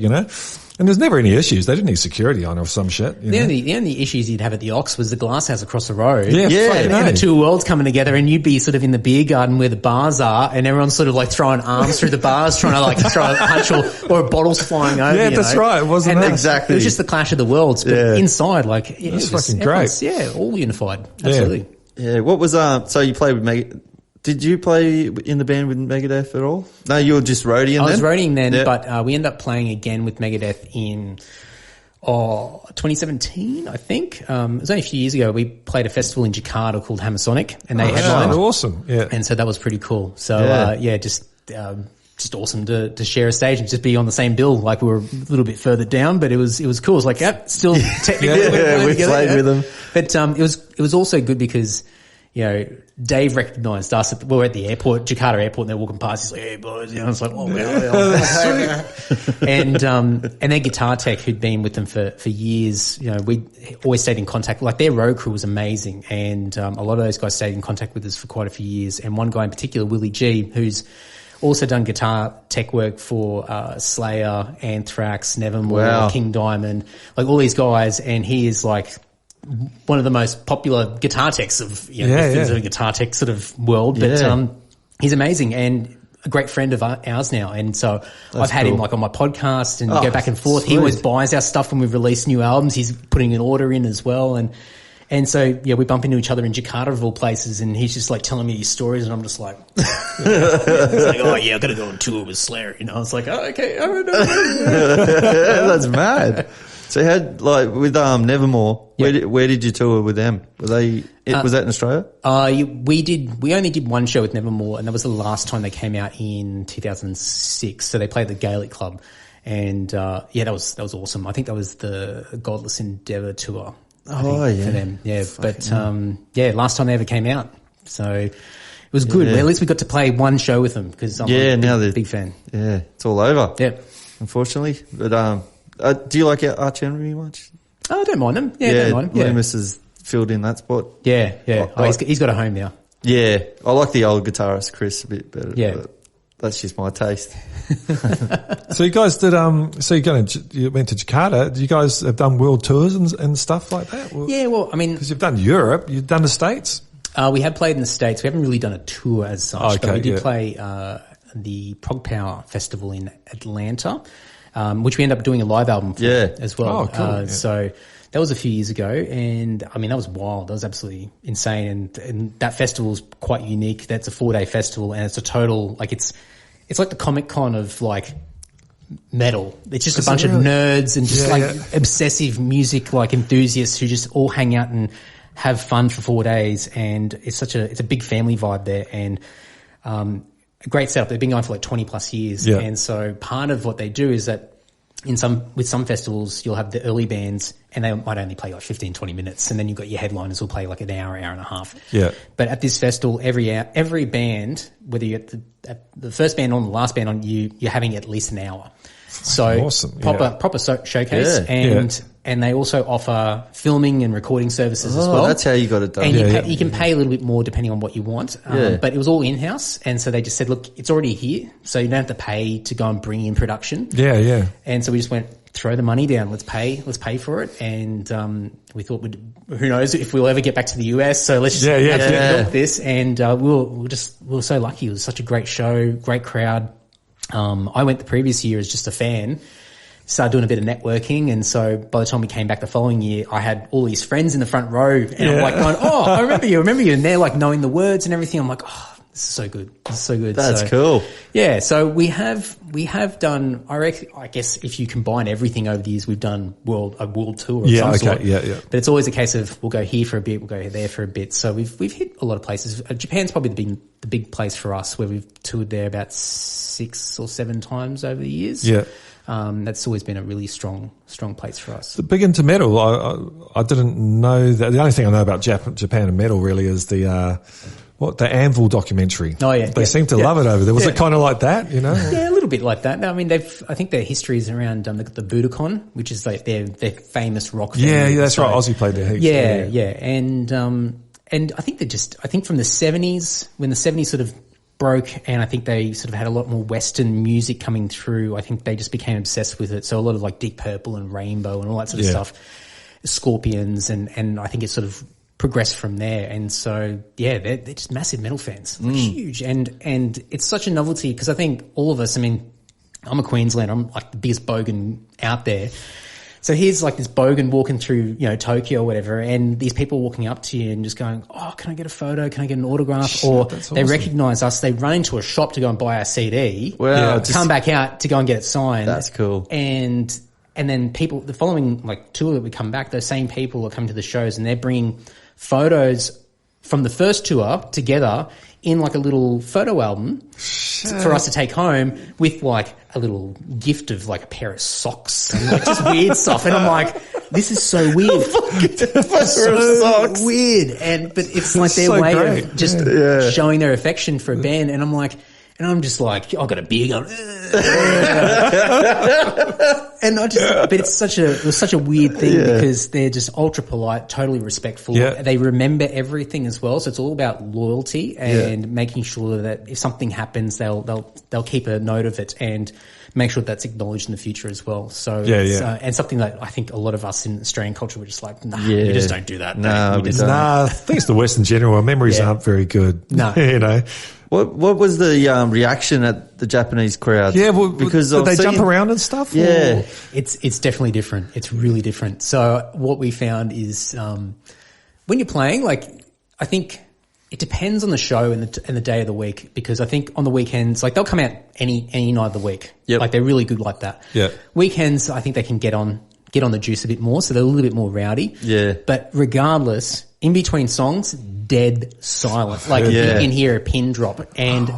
And there's never any issues. They didn't need security on or some shit. The only issues you'd have at the Ox was the glass house across the road. And the two worlds coming together, and you'd be sort of in the beer garden where the bars are, and everyone's sort of like throwing arms through the bars, trying to like throw a punch or bottles flying over. Yeah, that's right. It wasn't exactly. It was just the clash of the worlds, but inside, like it was fucking great. Yeah, all unified. Absolutely. Yeah. What was so you played with Megadeth? Did you play in the band with Megadeth at all? No, you were just roadieing then? I was roadieing then, but we ended up playing again with Megadeth in 2017, I think. It was only a few years ago. We played a festival in Jakarta called Hammersonic, and they headlined. Awesome, yeah. And so that was pretty cool. So just awesome to share a stage and just be on the same bill. Like we were a little bit further down, but it was cool. It was like, still technically we played with them. But it was also good because Dave recognised us. We were at the airport, Jakarta airport, and they're walking past. He's like, "Hey boys," I was like, "Oh wow!" And their guitar tech, who'd been with them for years, we always stayed in contact. Like their road crew was amazing, and a lot of those guys stayed in contact with us for quite a few years. And one guy in particular, Willie G, who's also done guitar tech work for Slayer, Anthrax, Nevermore, King Diamond, like all these guys, and he is like one of the most popular guitar techs of the guitar tech sort of world. But he's amazing and a great friend of ours now. And so I've had him like on my podcast and go back and forth. Sweet. He always buys our stuff when we release new albums. He's putting an order in as well. And so, we bump into each other in Jakarta of all places, and he's just like telling me these stories, and I'm just like, he's like, oh yeah, I got to go on tour with Slayer. It's like, oh, okay, I don't know. That's mad. So you had with Nevermore, where did you tour with them? Were they? Was that in Australia? We only did one show with Nevermore, and that was the last time they came out in 2006. So they played the Gaelic Club, and that was awesome. I think that was the Godless Endeavour tour. For them, But last time they ever came out, so it was good. Well, at least we got to play one show with them because I'm a big fan. Yeah, it's all over. Yeah, unfortunately, but do you like Arch Enemy much? Oh, I don't mind them. Yeah, don't mind them. Yeah. Loomis has filled in that spot. Yeah. Oh, he's got a home now. Yeah, I like the old guitarist Chris a bit better. Yeah. But that's just my taste. So you guys did, you went to Jakarta. You guys have done world tours and stuff like that? Yeah, well, I mean, because you've done Europe, you've done the States. We have played in the States. We haven't really done a tour as such, but we did play the Prog Power Festival in Atlanta, which we ended up doing a live album for as well. Oh, cool. So that was a few years ago, and I mean that was wild. That was absolutely insane, and that festival is quite unique. That's a 4-day festival, and it's a total it's like the Comic Con of like metal. It's just a bunch of nerds and just obsessive music enthusiasts who just all hang out and have fun for 4 days, and it's a big family vibe there, and a great setup. They've been going for like 20 plus years, and so part of what they do is that with some festivals you'll have the early bands and they might only play like 15, 20 minutes, and then you've got your headliners who'll play like an hour and a half. Yeah. But at this festival, every band, whether you're at the first band on, the last band on, you're having at least an hour. So awesome. proper showcase, and they also offer filming and recording services as well. That's how you got it done. And you can pay a little bit more depending on what you want. But it was all in-house, and so they just said, look, it's already here, so you don't have to pay to go and bring in production. Yeah. And so we just went, throw the money down, let's pay for it. And we thought, who knows if we'll ever get back to the US, so let's just build this. And we were so lucky. It was such a great show, great crowd. I went the previous year as just a fan, started doing a bit of networking, and so by the time we came back the following year, I had all these friends in the front row, and I'm like going, oh, I remember you, and they're like knowing the words and everything. I'm like, oh, this is so good. That's cool. Yeah, so we have done, I guess if you combine everything over the years, we've done a world tour of some sort. But it's always a case of we'll go here for a bit, we'll go there for a bit. So we've hit a lot of places. Japan's probably the big place for us, where we've toured there about 6 or 7 times over the years. Yeah. That's always been a really strong place for us. The big into metal, I didn't know that. The only thing I know about Japan and metal really is the Anvil documentary. Oh yeah. They seem to love it over there. Was it kind of like that, you know? Yeah, a little bit like that. I mean, I think their history is around, the Budokan, which is like their famous rock family. Yeah, that's right. Ozzy played there heaps. Yeah. And I think from the 70s, when the 70s sort of broke, and I think they sort of had a lot more Western music coming through, I think they just became obsessed with it. So a lot of like Deep Purple and Rainbow and all that sort of stuff, Scorpions, and I think it sort of progressed from there. And so, they're just massive metal fans, huge. And it's such a novelty, because I think all of us, I mean, I'm a Queenslander, I'm like the biggest bogan out there. So here's like this bogan walking through, Tokyo or whatever, and these people walking up to you and just going, oh, can I get a photo? Can I get an autograph? Or they recognize us. They run into a shop to go and buy our CD. Wow. Come back out to go and get it signed. That's cool. And then people, the following like tour that we come back, those same people are coming to the shows, and they're bringing photos from the first tour together in like a little photo album for us to take home, with like a little gift of like a pair of socks and like just weird stuff. And I'm like, this is so weird. So weird. But it's like their way of just showing their affection for a band. And I'm just like, I've got a beer going. But it was such a weird thing, because they're just ultra polite, totally respectful. Yeah. They remember everything as well. So it's all about loyalty and making sure that if something happens, they'll keep a note of it and make sure that's acknowledged in the future as well. So, and something that I think a lot of us in Australian culture, we're just like, we just don't do that. I think it's the West in general. Our memories aren't very good. No. What was the reaction at the Japanese crowd? Yeah, well, because did they jump around and stuff? Yeah. Or? It's definitely different. It's really different. So what we found is when you're playing, like, I think it depends on the show and the day of the week, because I think on the weekends, like, they'll come out any night of the week. Yep. Like, they're really good like that. Yeah. Weekends, I think they can get on the juice a bit more, so they're a little bit more rowdy. Yeah. But regardless, in between songs, dead silent. Like, you can hear a pin drop. And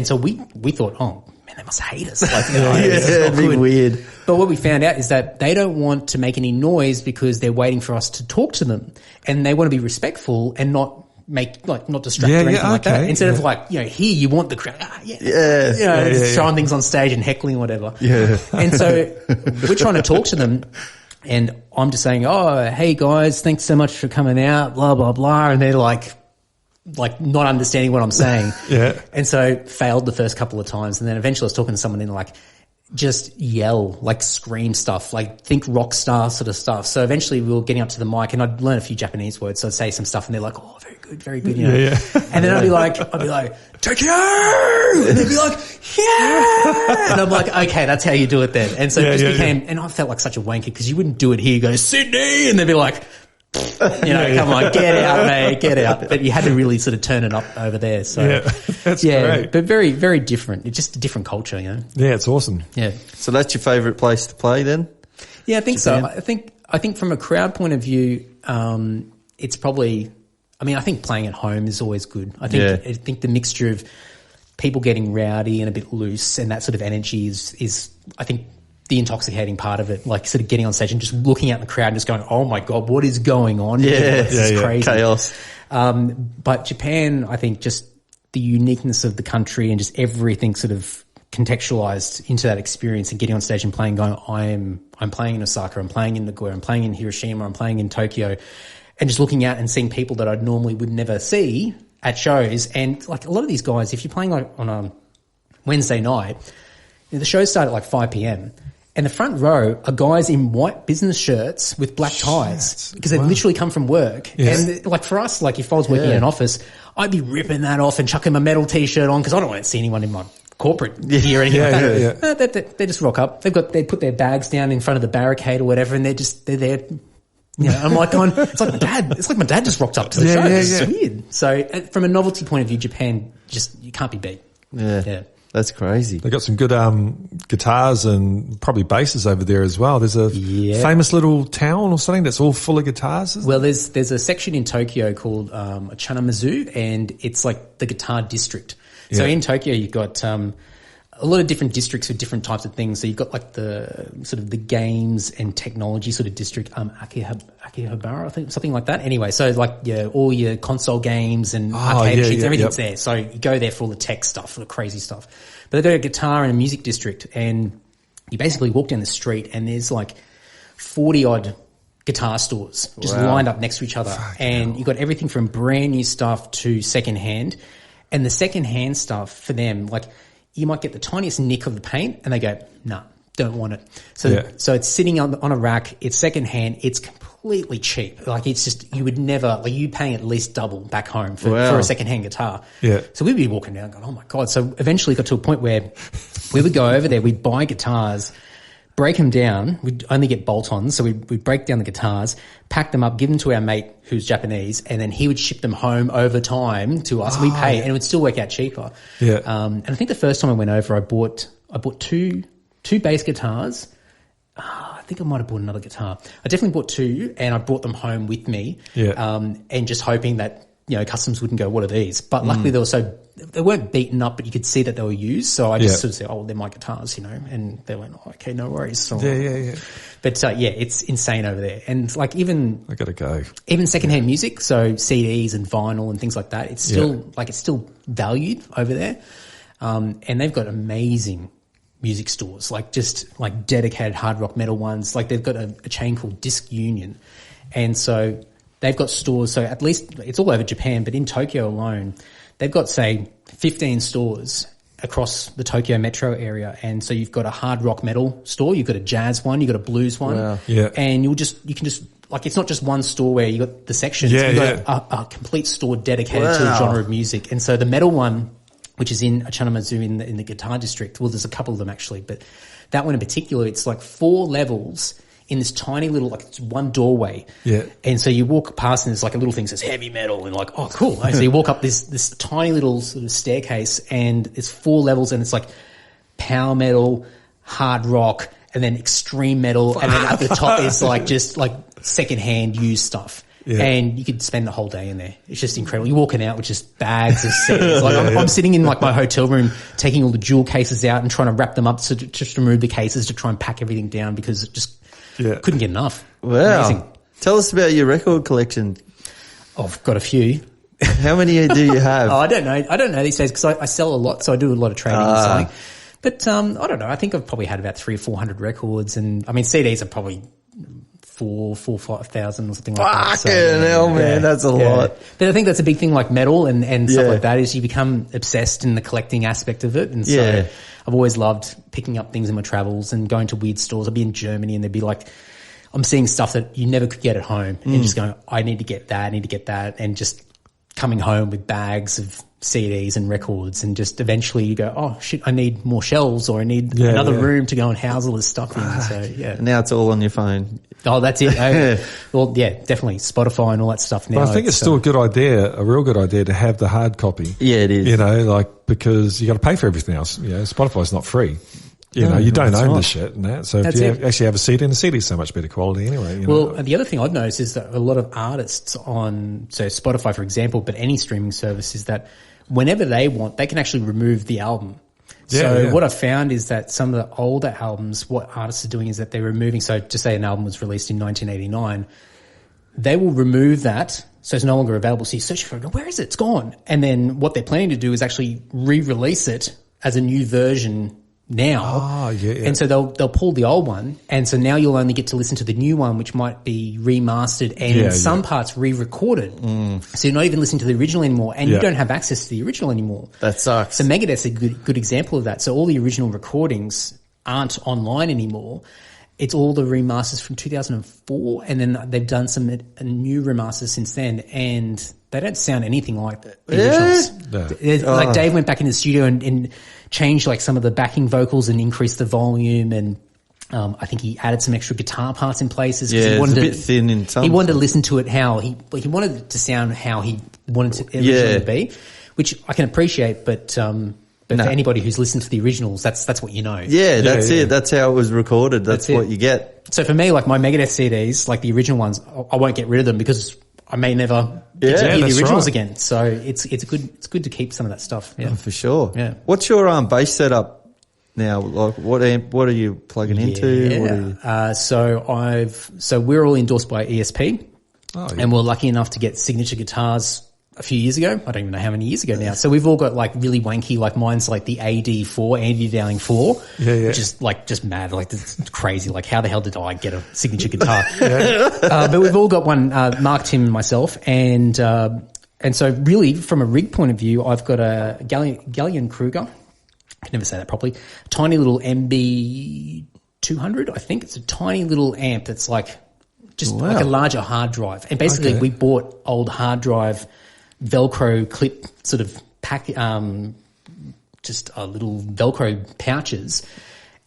so we thought, oh man, they must hate us. Like, it'd be weird. But what we found out is that they don't want to make any noise, because they're waiting for us to talk to them, and they want to be respectful and not distract or anything like that. Instead of like, here you want the crowd, throwing things on stage and heckling or whatever. Yeah. And so we're trying to talk to them, And I'm just saying, oh, hey guys, thanks so much for coming out, blah, blah, blah. And they're like not understanding what I'm saying. Yeah. And so failed the first couple of times. And then eventually I was talking to someone and like, just yell, like scream stuff, like think rock star sort of stuff. So eventually we were getting up to the mic and I'd learn a few Japanese words. So I'd say some stuff and they're like, oh, very good, you know. Yeah. And then I'd be like, Tokyo! And they'd be like, yeah! And I'm like, okay, that's how you do it then. And so it just became, and I felt like such a wanker because you wouldn't do it here. You go, Sydney! And they'd be like, you know, come on, get out, mate, get out. But you had to really sort of turn it up over there. So that's great. But very, very different. It's just a different culture, you know. Yeah, it's awesome. Yeah. So that's your favourite place to play then? Yeah, I think Japan? so. I think from a crowd point of view, it's probably, I mean, I think playing at home is always good. I think the mixture of people getting rowdy and a bit loose and that sort of energy is I think the intoxicating part of it, like sort of getting on stage and just looking out in the crowd and just going, oh my God, what is going on? Yeah, this is crazy. Chaos. But Japan, I think just the uniqueness of the country and just everything sort of contextualized into that experience and getting on stage and playing, going, I'm playing in Osaka, I'm playing in Nagoya, I'm playing in Hiroshima, I'm playing in Tokyo, and just looking out and seeing people that I normally would never see at shows. And like a lot of these guys, if you're playing like on a Wednesday night, you know, the shows start at like 5 p.m. And the front row are guys in white business shirts with black ties because they've literally come from work. Yes. And like for us, like if I was working in an office, I'd be ripping that off and chucking my metal t-shirt on because I don't want to see anyone in my corporate gear or anything like that. They just rock up. They put their bags down in front of the barricade or whatever and they're there. You know, I'm like going, it's like my dad just rocked up to the show. It's weird. So from a novelty point of view, Japan you can't be beat. Yeah. That's crazy. They got some good guitars and probably basses over there as well. There's a famous little town or something that's all full of guitars. Well, there's a section in Tokyo called Chanamizu, and it's like the guitar district. So in Tokyo, you've got a lot of different districts with different types of things. So you've got like the sort of the games and technology sort of district, Akihabara, I think, something like that. Anyway, so like all your console games and arcade machines, everything's there. So you go there for all the tech stuff, for the crazy stuff. But they've got a guitar and a music district, and you basically walk down the street and there's like 40 odd guitar stores just lined up next to each other. And you've got everything from brand new stuff to secondhand. And the secondhand stuff for them, like, you might get the tiniest nick of the paint and they go, nah, don't want it. So it's sitting on a rack. It's secondhand. It's completely cheap. Like it's just, you would never, like you paying at least double back home for a secondhand guitar. Yeah. So we'd be walking down going, oh my God. So eventually got to a point where we would go over there, we'd buy guitars, break them down. We'd only get bolt-ons. So we'd break down the guitars, pack them up, give them to our mate who's Japanese, and then he would ship them home over time to us. We pay, and it would still work out cheaper. Yeah. And I think the first time I went over, I bought two bass guitars. I think I might have bought another guitar. I definitely bought two, and I brought them home with me. Yeah. And just hoping that, you know, customs wouldn't go, what are these? But luckily they weren't beaten up, but you could see that they were used. So I just sort of said, oh, they're my guitars, you know, and they went, oh, okay, no worries. So, But it's insane over there. And like I gotta go. Even secondhand music, so CDs and vinyl and things like that, it's still valued over there. And they've got amazing music stores, like just like dedicated hard rock metal ones. Like they've got a chain called Disc Union. And so they've got stores, so at least it's all over Japan, but in Tokyo alone, they've got, say, 15 stores across the Tokyo metro area. And so you've got a hard rock metal store, you've got a jazz one, you've got a blues one. Wow. Yeah. And you can just, like, it's not just one store where you got the sections. You've got a complete store dedicated to a genre of music. And so the metal one, which is in Chanamizu in the guitar district, well, there's a couple of them actually, but that one in particular, it's like 4 levels in this tiny little, like it's one doorway. Yeah. And so you walk past and there's like a little thing that says heavy metal and like, oh, cool. So you walk up this tiny little sort of staircase and it's 4 levels and it's like power metal, hard rock, and then extreme metal. And then at the top is like just like secondhand used stuff. Yeah. And you could spend the whole day in there. It's just incredible. You're walking out with just bags of CDs. Like I'm sitting in like my hotel room, taking all the jewel cases out and trying to wrap them up to just remove the cases to try and pack everything down because it just couldn't get enough. Wow. Amazing. Tell us about your record collection. Oh, I've got a few. How many do you have? I don't know these days because I sell a lot, so I do a lot of trading and selling. But I don't know. I think I've probably had about 300 or 400 records, and I mean CDs are probably 5,000 or something like that. Fucking hell, man, that's a lot. But I think that's a big thing, like metal and stuff like that, is you become obsessed in the collecting aspect of it. And so I've always loved picking up things in my travels and going to weird stores. I'd be in Germany and they'd be like, I'm seeing stuff that you never could get at home and just going, I need to get that, and just coming home with bags of CDs and records, and just eventually you go, oh shit, I need more shelves, or I need another room to go and house all this stuff in. So And now it's all on your phone. Oh, that's it. Well, yeah, definitely Spotify and all that stuff now. But I think it's still a good idea, a real good idea, to have the hard copy. Yeah, it is. You know, like, because you got to pay for everything else. You know, Spotify's not free. You know, you don't own the shit and that. So if you actually have a CD, and the CD's so much better quality anyway. You know? The other thing I've noticed is that a lot of artists on, so Spotify, for example, but any streaming service, is that whenever they want, they can actually remove the album. What I've found is that some of the older albums, what artists are doing is that they're removing, so just say an album was released in 1989, they will remove that, so it's no longer available. So you search for it, where is it? It's gone. And then what they're planning to do is actually re-release it as a new version now. And so they'll pull the old one, and so now you'll only get to listen to the new one, which might be remastered and in some parts re-recorded. So you're not even listening to the original anymore, and you don't have access to the original anymore. That sucks. So Megadeth's a good example of that. So all the original recordings aren't online anymore. It's all the remasters from 2004, and then they've done some new remasters since then, and they don't sound anything like the originals. Like Dave went back in the studio and changed like some of the backing vocals and increased the volume, and I think he added some extra guitar parts in places. Yeah, it's a bit thin in some. He wanted to listen to it how he wanted it to sound how he wanted it originally to be, which I can appreciate, but for anybody who's listened to the originals, that's what you know. Yeah, that's it. That's how it was recorded. That's what you get. So for me, like my Megadeth CDs, like the original ones, I won't get rid of them because I may never get to hear the originals again. So it's good to keep some of that stuff. Yeah, for sure. Yeah. What's your bass setup now? Like what are you plugging into? So we're all endorsed by ESP, and we're lucky enough to get signature guitars a few years ago. I don't even know how many years ago now. So we've all got like really wanky, like mine's like the AD4, Andy Dowling 4, which is like just mad. Like it's crazy. Like how the hell did I get a signature guitar? But we've all got one, Mark, Tim and myself. And so really from a rig point of view, I've got a Galleon Kruger. I can never say that properly. Tiny little MB 200. I think it's a tiny little amp that's like just like a larger hard drive. And basically we bought old hard drive Velcro clip sort of pack, just a little Velcro pouches,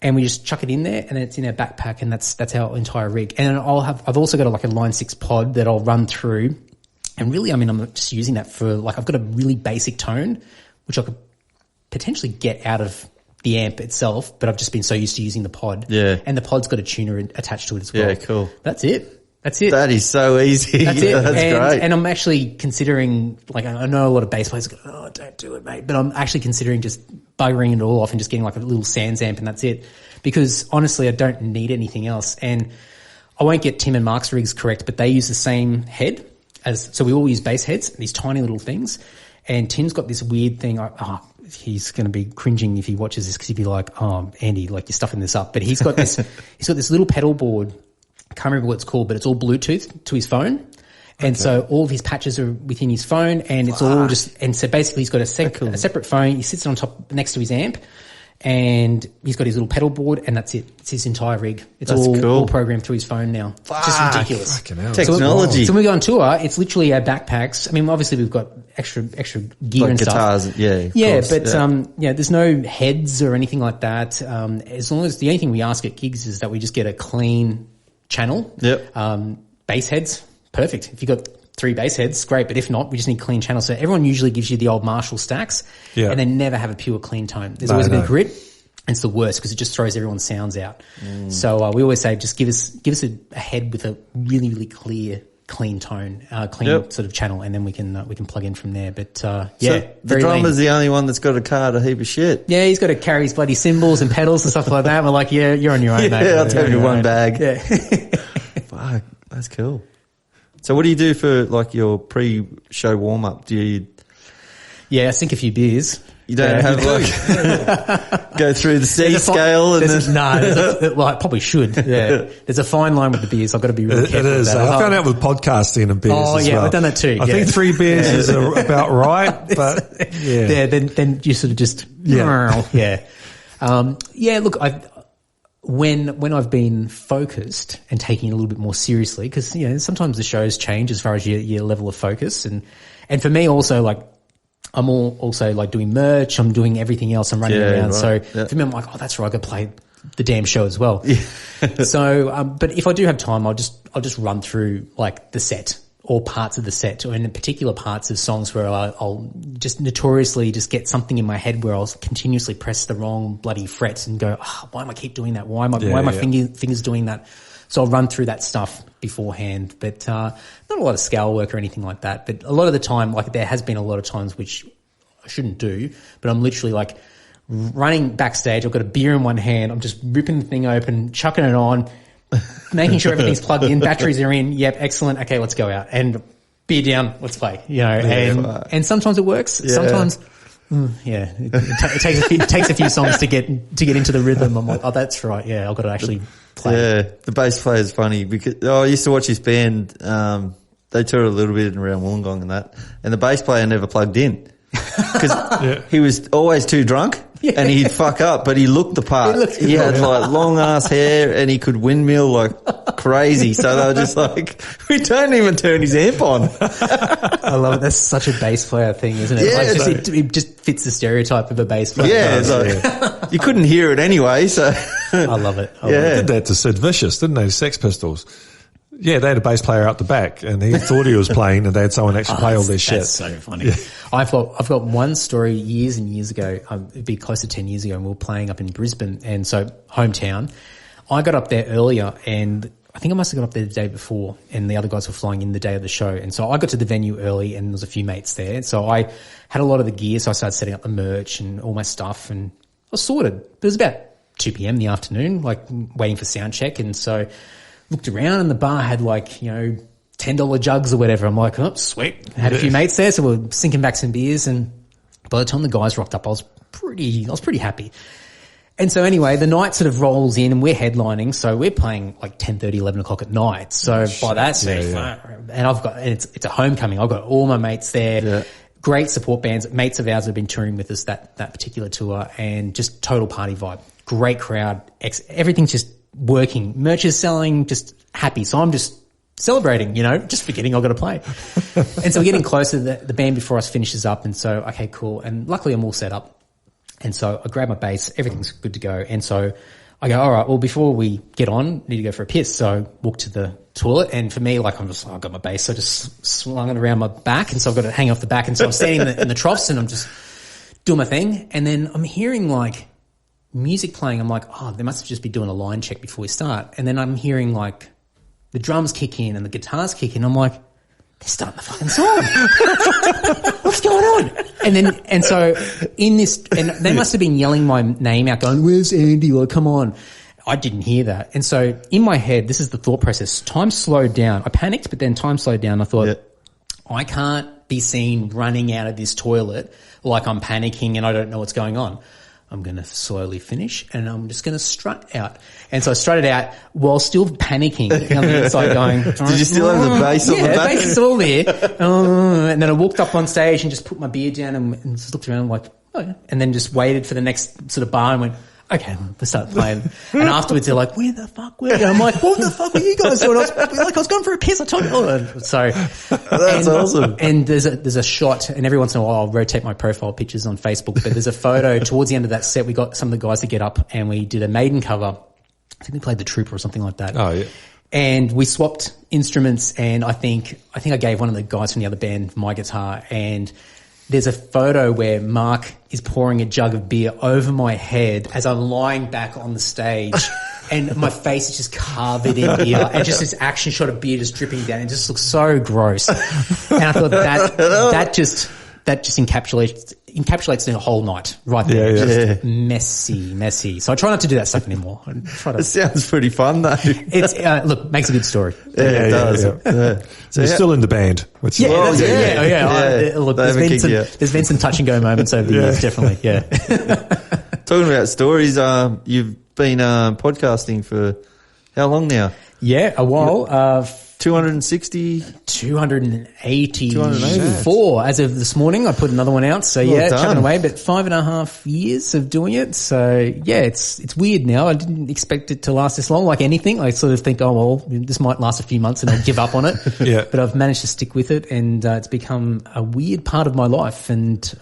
and we just chuck it in there, and then it's in our backpack, and that's our entire rig. And I've also got like a Line 6 pod that I'll run through, and really, I mean, I'm just using that for like, I've got a really basic tone, which I could potentially get out of the amp itself, but I've just been so used to using the pod. Yeah. And the pod's got a tuner attached to it as well. Yeah, cool. That's it. That is so easy. That's it. That's great. And I'm actually considering, like, I know a lot of bass players go, oh, don't do it, mate. But I'm actually considering just buggering it all off and just getting like a little Sans amp, and that's it. Because honestly, I don't need anything else. And I won't get Tim and Mark's rigs correct, but they use the same head so we all use bass heads, these tiny little things. And Tim's got this weird thing. He's going to be cringing if he watches this, because he'd be like, oh, Andy, like you're stuffing this up. But he's got this little pedal board. I can't remember what it's called, but it's all Bluetooth to his phone. And so all of his patches are within his phone, and it's all just, and so basically he's got a separate phone. He sits on top next to his amp, and he's got his little pedal board, and that's it. It's his entire rig. It's all programmed through his phone now. It's just ridiculous. Technology. So when we go on tour, it's literally our backpacks. I mean, obviously we've got extra gear like and guitars, stuff. There's no heads or anything like that. As long as the only thing we ask at gigs is that we just get a clean channel. Bass heads, perfect. If you've got 3 bass heads, great. But if not, we just need clean channels. So everyone usually gives you the old Marshall stacks, and they never have a pure clean tone. There's always a bit of grit. And it's the worst because it just throws everyone's sounds out. So we always say, just give us a head with a really, really clean tone, sort of channel, and then we can plug in from there. But so the drummer's the only one that's got a cart a heap of shit. Yeah, he's got to carry his bloody cymbals and pedals and stuff like that. We're like, yeah, you're on your own, mate. Yeah, I'll take you one bag. Yeah. Fuck, that's cool. So what do you do for like your pre-show warm-up? Do you... Yeah, I sink a few beers. You don't have like go through the C scale and then probably should. Yeah, there's a fine line with the beers. I've got to be really careful. It is. With that. I found out with podcasting and beers. Oh as yeah, well. I've done that too. I think 3 beers is about right, but yeah. Then you sort of just Look, when I've been focused and taking it a little bit more seriously, because sometimes the shows change as far as your level of focus, and for me also like. I'm also like doing merch. I'm doing everything else. I'm running around. Right. So for me, I'm like, oh, that's right. I got to play the damn show as well. Yeah. So, but if I do have time, I'll just run through like the set or parts of the set, or in particular parts of songs where I'll just notoriously just get something in my head where I'll continuously press the wrong bloody frets and go, why am I keep doing that? Why am my fingers doing that? So I'll run through that stuff beforehand, but not a lot of scale work or anything like that. But a lot of the time, like there has been a lot of times which I shouldn't do, but I'm literally like running backstage. I've got a beer in one hand. I'm just ripping the thing open, chucking it on, making sure everything's plugged in, batteries are in. Yep, excellent. Okay, let's go out. And beer down, let's play. And sometimes it works. Yeah. Sometimes it takes a few songs to get into the rhythm. I'm like, oh, that's right. Yeah, I've got to actually play. Yeah, the bass player is funny because I used to watch his band. They toured a little bit around Wollongong and that, and the bass player never plugged in because he was always too drunk. Yeah. And he'd fuck up, but he looked the part. He had like long ass hair and he could windmill like crazy. So they were just like, we don't even turn his amp on. I love it. That's such a bass player thing, isn't it? Yeah, it just fits the stereotype of a bass player. Yeah, it's you couldn't hear it anyway. So I love it. They did that to Sid Vicious, didn't they? Sex Pistols. Yeah, they had a bass player up the back, and he thought he was playing, and they had someone actually play all their shit. That's so funny. Yeah. I've got one story years and years ago. It'd be close to 10 years ago, and we were playing up in Brisbane, and so hometown. I got up there earlier, and I think I must have got up there the day before, and the other guys were flying in the day of the show, and so I got to the venue early, and there was a few mates there, so I had a lot of the gear, so I started setting up the merch and all my stuff, and I was sorted. It was about 2 p.m. in the afternoon, like waiting for sound check, and so looked around and the bar had like, $10 jugs or whatever. I'm like, oh, sweet. Had a few mates there, so we're sinking back some beers, and by the time the guys rocked up, I was pretty happy. And so anyway, the night sort of rolls in and we're headlining, so we're playing like 10:30, 11 o'clock at night. So by that stage, and it's a homecoming. I've got all my mates there. Yeah. Great support bands, mates of ours have been touring with us that particular tour, and just total party vibe. Great crowd. Everything's just working. Merch is selling, just happy. So I'm just celebrating, just forgetting I've got to play. And so we're getting closer. The band before us finishes up, and so, okay, cool. And luckily I'm all set up. And so I grab my bass, everything's good to go. And so I go, all right, well, before we get on, need to go for a piss. So I walk to the toilet, and for me, like, I've got my bass, so I just slung it around my back, and so I've got to hang off the back. And so I'm standing in the troughs, and I'm just doing my thing. And then I'm hearing like music playing. I'm like, oh, they must just be doing a line check before we start. And then I'm hearing like the drums kick in and the guitars kick in. I'm like, they're starting the fucking song. What's going on? And so in this, and they must have been yelling my name out going, where's Andy? Like, come on. I didn't hear that. And so in my head, this is the thought process. Time slowed down. I panicked, but then time slowed down. I thought, I can't be seen running out of this toilet like I'm panicking and I don't know what's going on. I'm going to slowly finish, and I'm just going to strut out. And so I strutted out while still panicking. On the inside going, did you still have the bass on the back? Yeah, the bass is all there. And then I walked up on stage and just put my beer down and just looked around and like, oh yeah. And then just waited for the next sort of bar and went, okay, let's start playing. And afterwards they're like, where the fuck were you? I'm like, what the fuck were you guys doing? I was going for a piss. I told you. So that's awesome. And there's a shot, and every once in a while I'll rotate my profile pictures on Facebook, but there's a photo towards the end of that set. We got some of the guys to get up and we did a Maiden cover. I think we played The Trooper or something like that. Oh yeah. And we swapped instruments, and I think I gave one of the guys from the other band my guitar, and there's a photo where Mark is pouring a jug of beer over my head as I'm lying back on the stage, and my face is just covered in beer, and just this action shot of beer just dripping down. It just looks so gross. And I thought that just encapsulates encapsulates the whole night right there. Yeah. Just messy. So I try not to do that stuff anymore. I try to. It sounds pretty fun though. It's look, makes a good story. It does. Yeah. So you're still in the band, which is Look, They haven't kicked you out. there's been some touch and go moments over the years, definitely. Yeah. Talking about stories, you've been podcasting for how long now? Yeah, a while. 260? 284 as of this morning. I put another one out. So Well done. chugging away, but 5.5 years of doing it. So yeah, it's weird now. I didn't expect it to last this long, like anything. I sort of think, oh, well, this might last a few months and I'll give up on it. Yeah. But I've managed to stick with it, and it's become a weird part of my life, and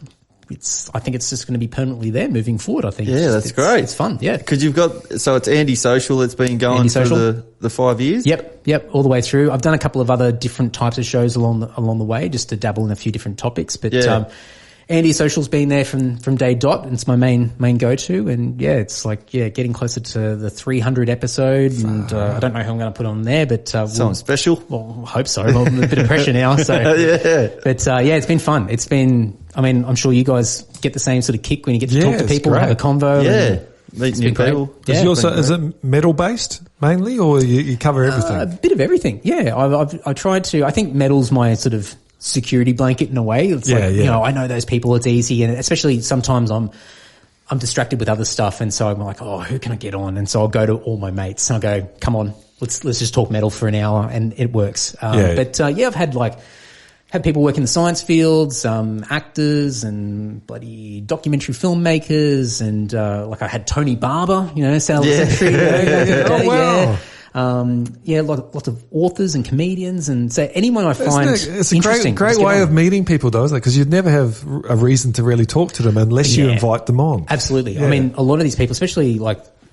I think it's just going to be permanently there moving forward. I think. Yeah, that's great. It's fun. Yeah. Because you've got, so it's Andy Social that's been going Andy for Social. the 5 years? Yep, all the way through. I've done a couple of other different types of shows along the way, just to dabble in a few different topics. But Andy Social's been there from day dot, and it's my main go-to. And yeah, it's like getting closer to the 300 episode, and I don't know who I'm going to put on there, but Something special? Well, I hope so. I'm a bit of pressure now. So Yeah. but it's been fun. It's been. I mean, I'm sure you guys get the same sort of kick when you get to talk to it's people, and have a great. convo. Yeah. and Meet it's new been great. people. Yeah. is it metal based mainly, or you cover everything? A bit of everything. Yeah, I tried to. I think metal's my sort of security blanket in a way. It's I know those people. It's easy, and especially sometimes I'm distracted with other stuff, and so I'm like, oh, who can I get on? And so I'll go to all my mates and I'll go, come on, let's just talk metal for an hour, and it works. But I've had people work in the science fields, actors and bloody documentary filmmakers, and I had Tony Barber, sales secretary. Oh, wow. Lots of authors and comedians, and so anyone I find It's a interesting. great just get way on. of meeting people, though, isn't it? Because you'd never have a reason to really talk to them unless you invite them on. Absolutely. Yeah. I mean, a lot of these people, especially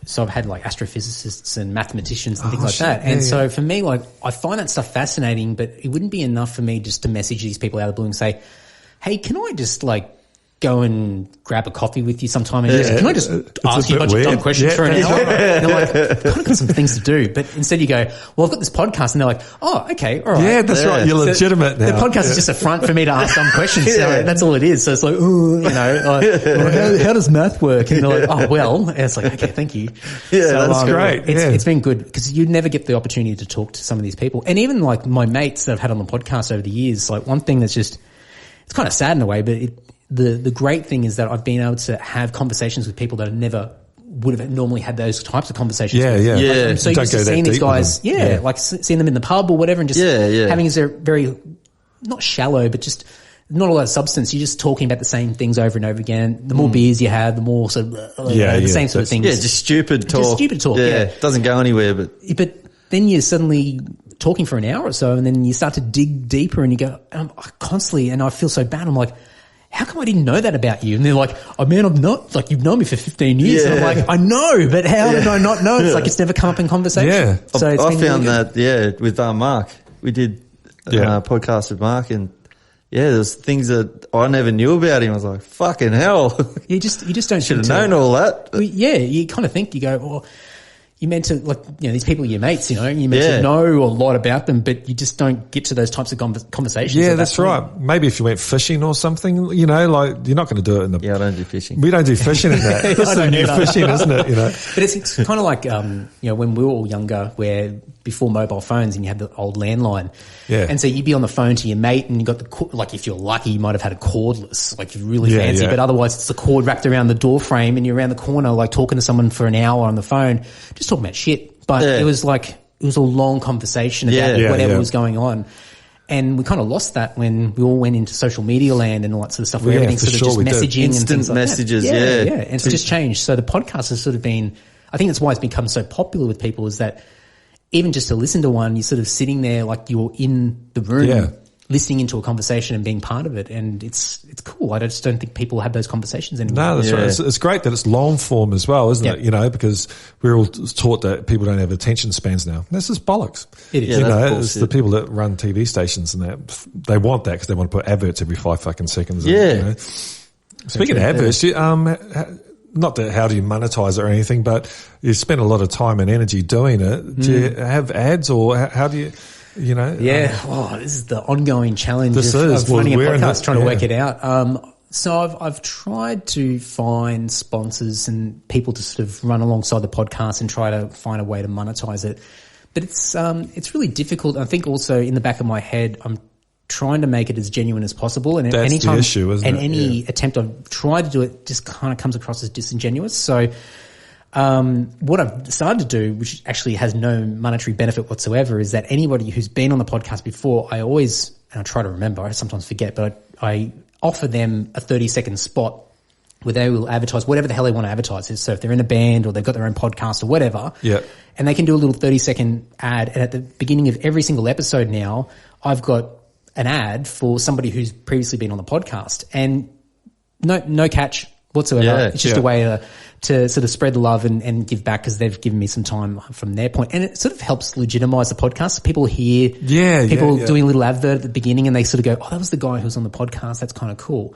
so I've had astrophysicists and mathematicians and things like that. And so for me, I find that stuff fascinating, but it wouldn't be enough for me just to message these people out of the blue and say, hey, can I just go and grab a coffee with you sometime? And can I just ask you a bunch of dumb questions for an hour? And they're like, I've kind of got some things to do. But instead you go, well, I've got this podcast. And they're like, oh, okay, all right. Yeah, that's right. You're legitimate now. The podcast is just a front for me to ask some questions. So that's all it is. So it's like, how does math work? And they're like, oh, well. And it's like, okay, thank you. Yeah, so, that's great. It's been good because you never get the opportunity to talk to some of these people. And even my mates that I've had on the podcast over the years, one thing that's just, it's kind of sad in a way, but the great thing is that I've been able to have conversations with people that I never would have normally had those types of conversations with. Yeah. So you're just seeing these guys, seeing them in the pub or whatever, and just having a very, not shallow, but just not a lot of substance. You're just talking about the same things over and over again. The more beers you have, the more sort of, the same sort of things. Yeah, just stupid talk. Yeah. Doesn't go anywhere, but then you're suddenly talking for an hour or so, and then you start to dig deeper, and you go, constantly, and I feel so bad. I'm like, how come I didn't know that about you? And they're like, oh man, I'm not, you've known me for 15 years. Yeah. And I'm like, I know, but how did I not know? It's it's never come up in conversation. Yeah. So I been found really that, with Mark. We did a podcast with Mark, and there was things that I never knew about him. I was like, fucking hell. You just don't Should have known all that. Well, you kind of think, you go, well, you meant to, these people are your mates, you meant to know a lot about them, but you just don't get to those types of conversations. Yeah, that's right. Maybe if you went fishing or something, you're not going to do it in the... Yeah, I don't do fishing. We don't do fishing in that. That's so new fishing, isn't it? But it's kind of like, when we were all younger, where before mobile phones and you had the old landline. Yeah. And so you'd be on the phone to your mate and you got if you're lucky, you might have had a cordless, you're really fancy, but otherwise it's the cord wrapped around the door frame and you're around the corner, talking to someone for an hour on the phone, just talking about shit. But it was a long conversation about whatever was going on. And we kind of lost that when we all went into social media land and all that sort of stuff where everything's sort of just messaging and things like messages, that. Yeah. And it's just changed. So the podcast has sort of been, I think that's why it's become so popular with people, is that even just to listen to one, you're sort of sitting there you're in the room listening into a conversation and being part of it. And it's cool. I just don't think people have those conversations anymore. No, that's right. It's great that it's long form as well, isn't it? Because we're all taught that people don't have attention spans now. That's just bollocks. It is. It's the people that run TV stations and that, they want that because they want to put adverts every 5 fucking seconds. Yeah. Speaking of adverts, not that how do you monetize it or anything, but you spend a lot of time and energy doing it. Do you have ads, or how do you, this is the ongoing challenge of This is. running a We're in podcast, the- trying to work it out. So I've tried to find sponsors and people to sort of run alongside the podcast and try to find a way to monetize it. But it's really difficult. I think also in the back of my head, I'm trying to make it as genuine as possible. And that's anytime, the issue, isn't and it? any attempt I've tried to do it just kind of comes across as disingenuous. So what I've started to do, which actually has no monetary benefit whatsoever, is that anybody who's been on the podcast before, I always, and I try to remember, I sometimes forget, but I offer them a 30-second spot where they will advertise whatever the hell they want to advertise. So if they're in a band or they've got their own podcast or whatever, and they can do a little 30-second ad. And at the beginning of every single episode now, I've got an ad for somebody who's previously been on the podcast, and no catch whatsoever. Yeah, it's just a way to sort of spread the love and give back, because they've given me some time from their point. And it sort of helps legitimize the podcast. People hear people doing a little advert at the beginning and they sort of go, oh, that was the guy who was on the podcast. That's kind of cool.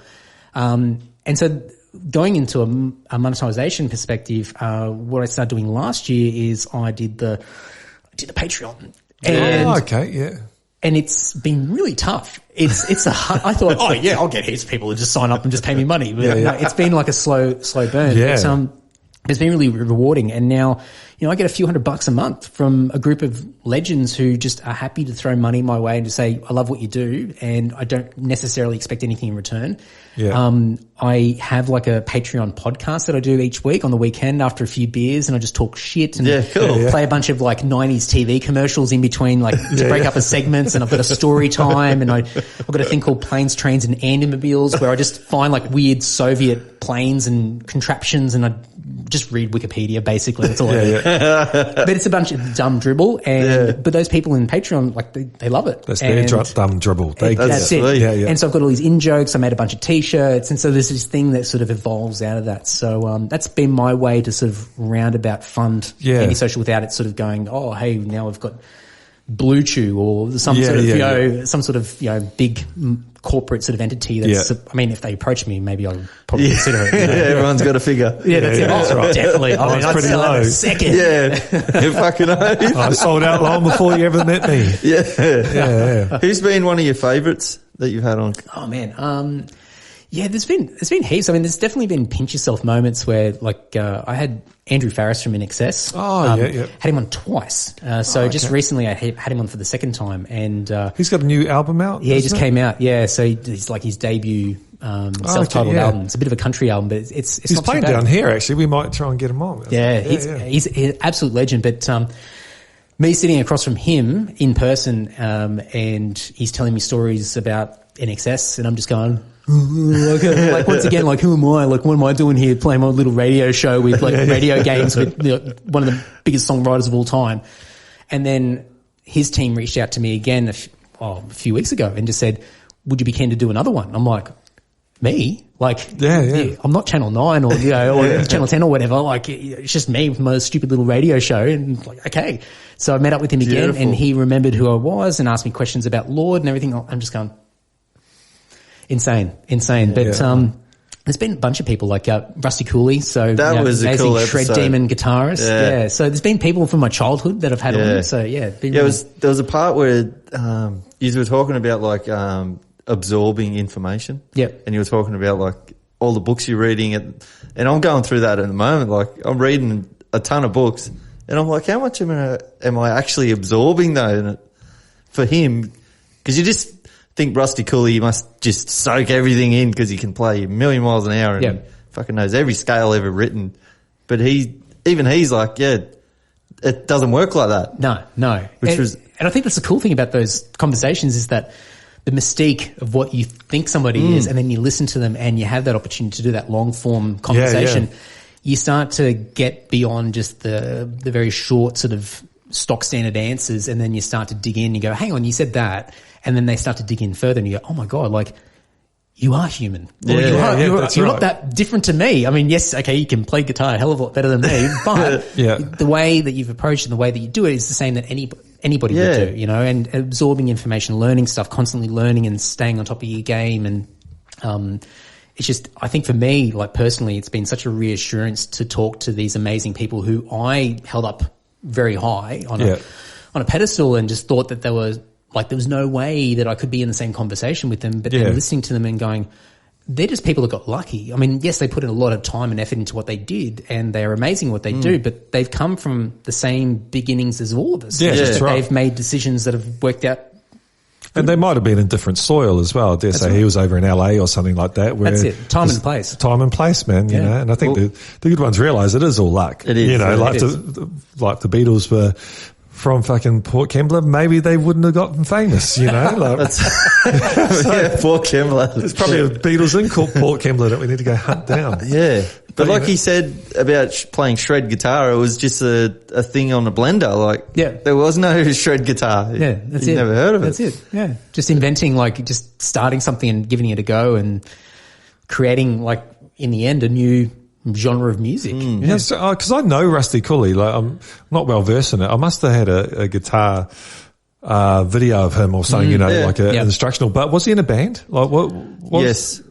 And so going into a monetization perspective, what I started doing last year is I did the Patreon. And, and it's been really tough. I thought, oh yeah, I'll get heaps of people to just sign up and just pay me money. But no, it's been like a slow burn. Yeah. It's been really rewarding. And now, I get a few $100 a month from a group of legends who just are happy to throw money my way and to say, I love what you do, and I don't necessarily expect anything in return. Yeah. I have like a Patreon podcast that I do each week on the weekend after a few beers, and I just talk shit and play a bunch of like 90s TV commercials in between, like to break up the segments. And I've got a story time, and I've got a thing called Planes, Trains and Andymobiles, where I just find like weird Soviet planes and contraptions, and I just read Wikipedia basically. That's all I do. But it's a bunch of dumb dribble, but those people in Patreon, like they love it. That's their dumb dribble. That's it. Yeah. And so I've got all these in-jokes. I made a bunch of T-shirts, and so there's this thing that sort of evolves out of that. So that's been my way to sort of roundabout fund any social without it sort of going, oh, hey, now we've got Blue Chew or some sort of big corporate sort of entity that's, I mean, if they approach me, maybe I'll probably consider it. Everyone's got a figure. Yeah, that's it. That's right. Definitely. I mean, I'd pretty sell low. it in a second. Yeah. You fucking oath. I sold out long before you ever met me. Yeah. Who's been one of your favourites that you've had on? Oh man. There's been heaps. I mean, there's definitely been pinch yourself moments where, like, I had Andrew Farris from In Excess. Had him on twice. Just recently I had him on for the second time, and he's got a new album out. Yeah, he just came out. Yeah, so he's like his debut self-titled album. It's a bit of a country album, but it's he's not playing too bad. down here. Actually, we might try and get him on. He's an absolute legend. But me sitting across from him in person, and he's telling me stories about In Excess, and I'm just going, like once again, like, who am I? Like, what am I doing here playing my little radio show with like radio games with one of the biggest songwriters of all time? And then his team reached out to me again a few weeks ago and just said, would you be keen to do another one? I'm like, me? Like, I'm not Channel 9 or, or Channel 10 or whatever. Like, it's just me with my stupid little radio show. And like, okay. So I met up with him again, and he remembered who I was and asked me questions about Lord and everything. I'm just going, insane. But there's been a bunch of people like Rusty Cooley, so that was amazing a cool shred episode. demon guitarist. Yeah, so there's been people from my childhood that I've had on. So there was a part where you were talking about like absorbing information. Yep. And you were talking about like all the books you're reading, and I'm going through that at the moment. Like, I'm reading a ton of books, and I'm like, how much am I actually absorbing though? And for him, because you just think Rusty Cooley, you must just soak everything in because he can play a million miles an hour and fucking knows every scale ever written. But he's like, it doesn't work like that. No. And I think that's the cool thing about those conversations is that the mystique of what you think somebody is, and then you listen to them and you have that opportunity to do that long form conversation. You start to get beyond just the very short sort of stock standard answers, and then you start to dig in. You go, hang on, you said that. And then they start to dig in further and you go, oh my God, like, you are human. You're not that different to me. I mean, yes, okay, you can play guitar a hell of a lot better than me, but the way that you've approached and the way that you do it is the same that anybody would do, and absorbing information, learning stuff, constantly learning and staying on top of your game. And it's just, I think for me, like personally, it's been such a reassurance to talk to these amazing people who I held up very high on a pedestal and just thought that there was no way that I could be in the same conversation with them, but then listening to them and going, they're just people that got lucky. I mean, yes, they put in a lot of time and effort into what they did, and they're amazing what they do, but they've come from the same beginnings as all of us. Yeah, It's just that's that right. they've made decisions that have worked out. And they might have been in different soil as well. I dare say he was over in LA or something like that. Where That's it. Time and place. Time and place, man. You know, and I think the good ones realise it is all luck. It is, You know, yeah, like it like the Beatles were from fucking Port Kembla, maybe they wouldn't have gotten famous, you know? Like, Yeah, poor Kembla. there's probably a Beatles in Port Kembla that we need to go hunt down. Yeah. But like you know- he said about playing shred guitar, it was just a thing on a blender. Like, Yeah. there was no shred guitar. Yeah, that's You'd it. never heard of it. That's it. Yeah, just inventing, like, just starting something and giving it a go and creating, like, in the end, a new genre of music. Yes, because I know Rusty Cooley. Like, I'm not well versed in it. I must have had a guitar video of him or something, you know, Yeah. like an Yeah. instructional. But was he in a band? Like, what? Yes.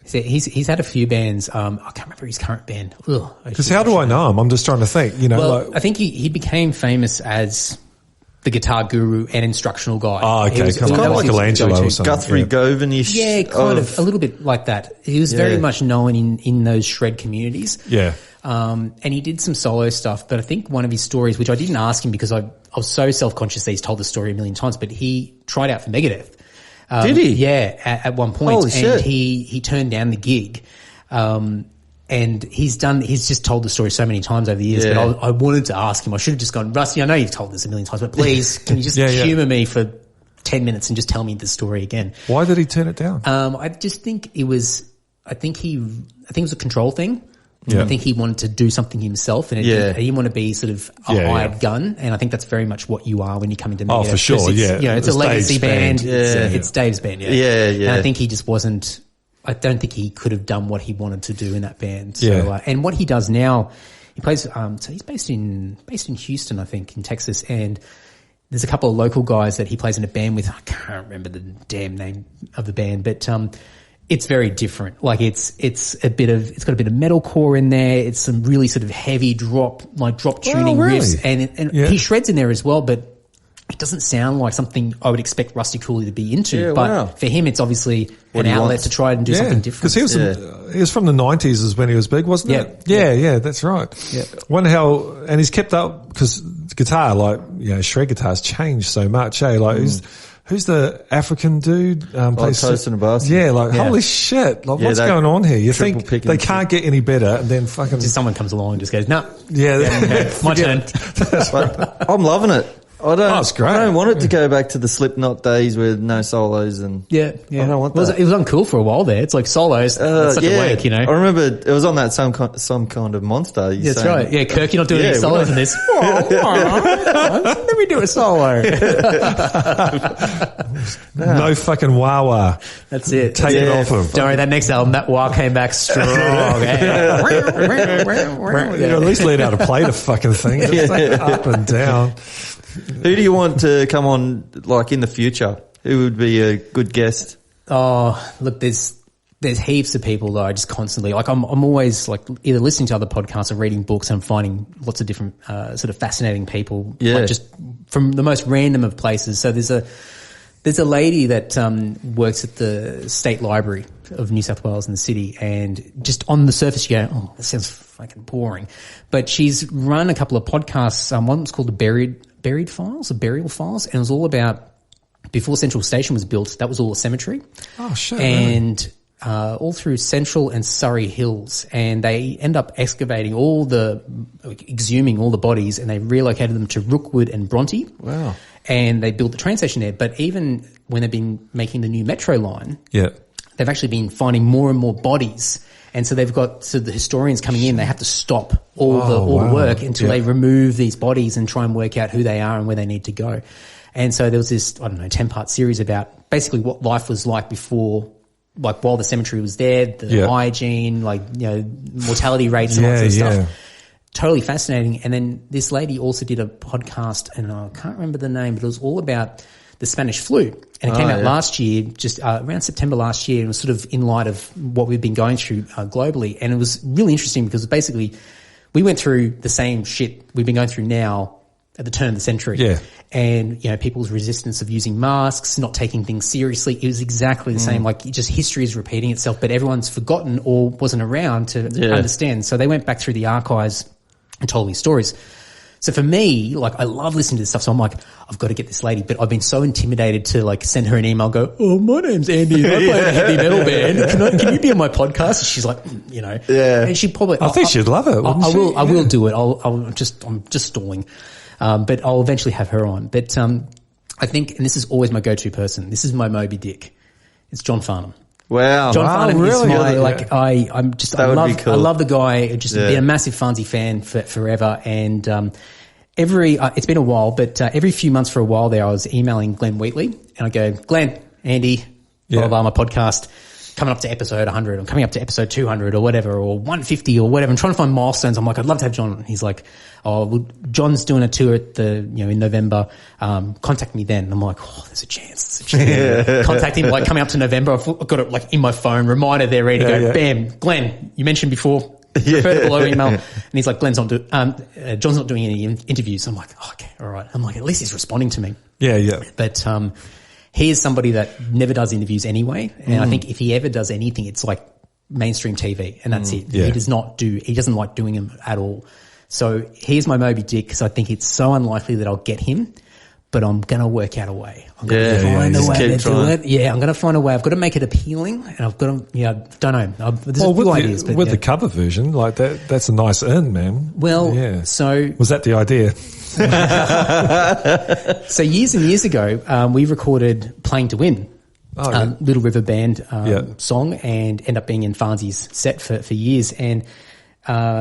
So he's had a few bands. I can't remember his current band. Because how do I know him? I'm just trying to think. You know, Well, like, I think he became famous as the guitar guru and instructional guy. oh, He okay, was- kind of that was like his Michelangelo go-to. or something. Guthrie yeah. Govan-ish. Yeah, kind of a little bit like that. He was very Yeah. much known in those shred communities. Yeah. And he did some solo stuff, but I think one of his stories, which I didn't ask him because I was so self-conscious that he's told the story a million times, but he tried out for Megadeth. Did he? Yeah, at one point. Holy and shit. he turned down the gig. And he's just told the story so many times over the years, Yeah. but I wanted to ask him. I should have just gone, Rusty, I know you've told this a million times, but please, can you just Yeah, yeah. humour me for 10 minutes and just tell me the story again? Why did he turn it down? I just think it was, I think it was a control thing. Yeah. I think he wanted to do something himself, and he didn't want to be sort of a Yeah, hired yeah. gun. And I think that's very much what you are when you come into Oh, Megadeth. for sure, 'Cause it's, yeah. You know, it's It's a legacy Dave's band. band. It's Dave's band. Yeah. Yeah, yeah. And I think he just wasn't. I don't think he could have done what he wanted to do in that band. So, Yeah. and what he does now, he plays. So he's based in Houston, I think, in Texas, and there's a couple of local guys that he plays in a band with. I can't remember the damn name of the band, but it's very different. Like it's got a bit of metalcore in there. It's some really sort of heavy drop tuning really? riffs, and Yeah. he shreds in there as well, but it doesn't sound like something I would expect Rusty Cooley to be into. Yeah, but wow. for him, it's obviously What an he outlet wants. to try and do something different. Because he was from the 90s is when he was big, wasn't Yeah. it? Yeah, that's right. Yeah. Wonder how, and he's kept up because guitar, like, you know, shred guitars changed so much, eh? Like, who's the African dude? Plays Toast and a Bastard. Yeah, like, Yeah. holy shit. Like, Yeah, what's that going on here? You triple think picking they shit. can't get any better and then fucking, Just someone comes along and just goes, no, yeah, my turn. But I'm loving it. I don't. Oh, it's great. I don't want it to go back to the Slipknot days with no solos and. Yeah. I don't want Well, that. it was uncool for a while there. It's like solos. That's such a wank, you know. I remember it was on that some kind of monster. That's right. Yeah, Kirk, you're not doing any Yeah, solos in this. Let me do a solo. no fucking wah-wah. That's it. Take it off him. Don't worry, that next album, that wah came back strong. You know, at least learn how to play the fucking thing. It's like up and down. Who do you want to come on, like, in the future? Who would be a good guest? Oh, look, there's heaps of people that I just constantly, like, I'm always like either listening to other podcasts or reading books, and I'm finding lots of different sort of fascinating people, Yeah. like just from the most random of places. So there's a lady that works at the State Library of New South Wales in the city, and just on the surface you go, oh, that sounds fucking boring. But she's run a couple of podcasts. One was called the Burial Files, and it was all about before Central Station was built, that was all a cemetery. Oh, shit. And all through Central and Surrey Hills, and they end up exhuming all the bodies, and they relocated them to Rookwood and Bronte. Wow. And they built the train station there. But even when they've been making the new metro line, Yeah. they've actually been finding more and more bodies. And so they've got, so the historians coming in, they have to stop all the wow. work until Yeah. they remove these bodies and try and work out who they are and where they need to go. And so there was this, 10-part series about basically what life was like before, like while the cemetery was there, the hygiene, like, you know, mortality rates and all that sort of stuff. Totally fascinating. And then this lady also did a podcast, and I can't remember the name, but it was all about the Spanish flu. And it came out last year, just around September last year, and it was sort of in light of what we've been going through globally. And it was really interesting because basically we went through the same shit we've been going through now at the turn of the century. Yeah. And, you know, people's resistance of using masks, not taking things seriously. It was exactly the same. Like, just history is repeating itself, but everyone's forgotten or wasn't around to understand. So they went back through the archives and told these stories. So for me, like, I love listening to this stuff. So I'm like, I've got to get this lady, but I've been so intimidated to like send her an email, go, oh, my name's Andy and I play in a heavy metal band. Can you be on my podcast? And she's like, you know, and she probably, I think she'd love it. I will do it. I'm just stalling. But I'll eventually have her on. But, I think, and this is always my go-to person. This is my Moby Dick. It's John Farnham. Wow. John Farnham really? is my, Yeah. like, I love the guy. Just been a massive Farnsey fan for forever. And, it's been a while, but, every few months for a while there, I was emailing Glenn Wheatley and I go, Glenn, Andy, blah, blah, my podcast, coming up to episode 100 or coming up to episode 200 or whatever, or 150 or whatever. I'm trying to find milestones. I'm like, I'd love to have John. And he's like, oh, well, John's doing a tour at in November. Contact me then. And I'm like, oh, there's a chance. Contact him, like, coming up to November. I've got it like in my phone, reminder there, ready to go. Yeah. Bam, Glenn, you mentioned before. Refer to below email. And he's like, John's not doing any interviews. I'm like, oh, okay, all right. I'm like, at least he's responding to me. Yeah, yeah. But, he is somebody that never does interviews anyway. And I think if he ever does anything, it's like mainstream TV and that's it. Yeah. He doesn't like doing them at all. So here's my Moby Dick because I think it's so unlikely that I'll get him, but I'm going to work out a way. I'm going to find a way to do it. Yeah, I'm going to find a way. I've got to make it appealing and I've got to, don't know. There's a few ideas. But the cover version, like that's a nice in, man. Well, so. Was that the idea? So years and years ago, we recorded Playing to Win, Little River Band song, and ended up being in Farnsey's set for years. And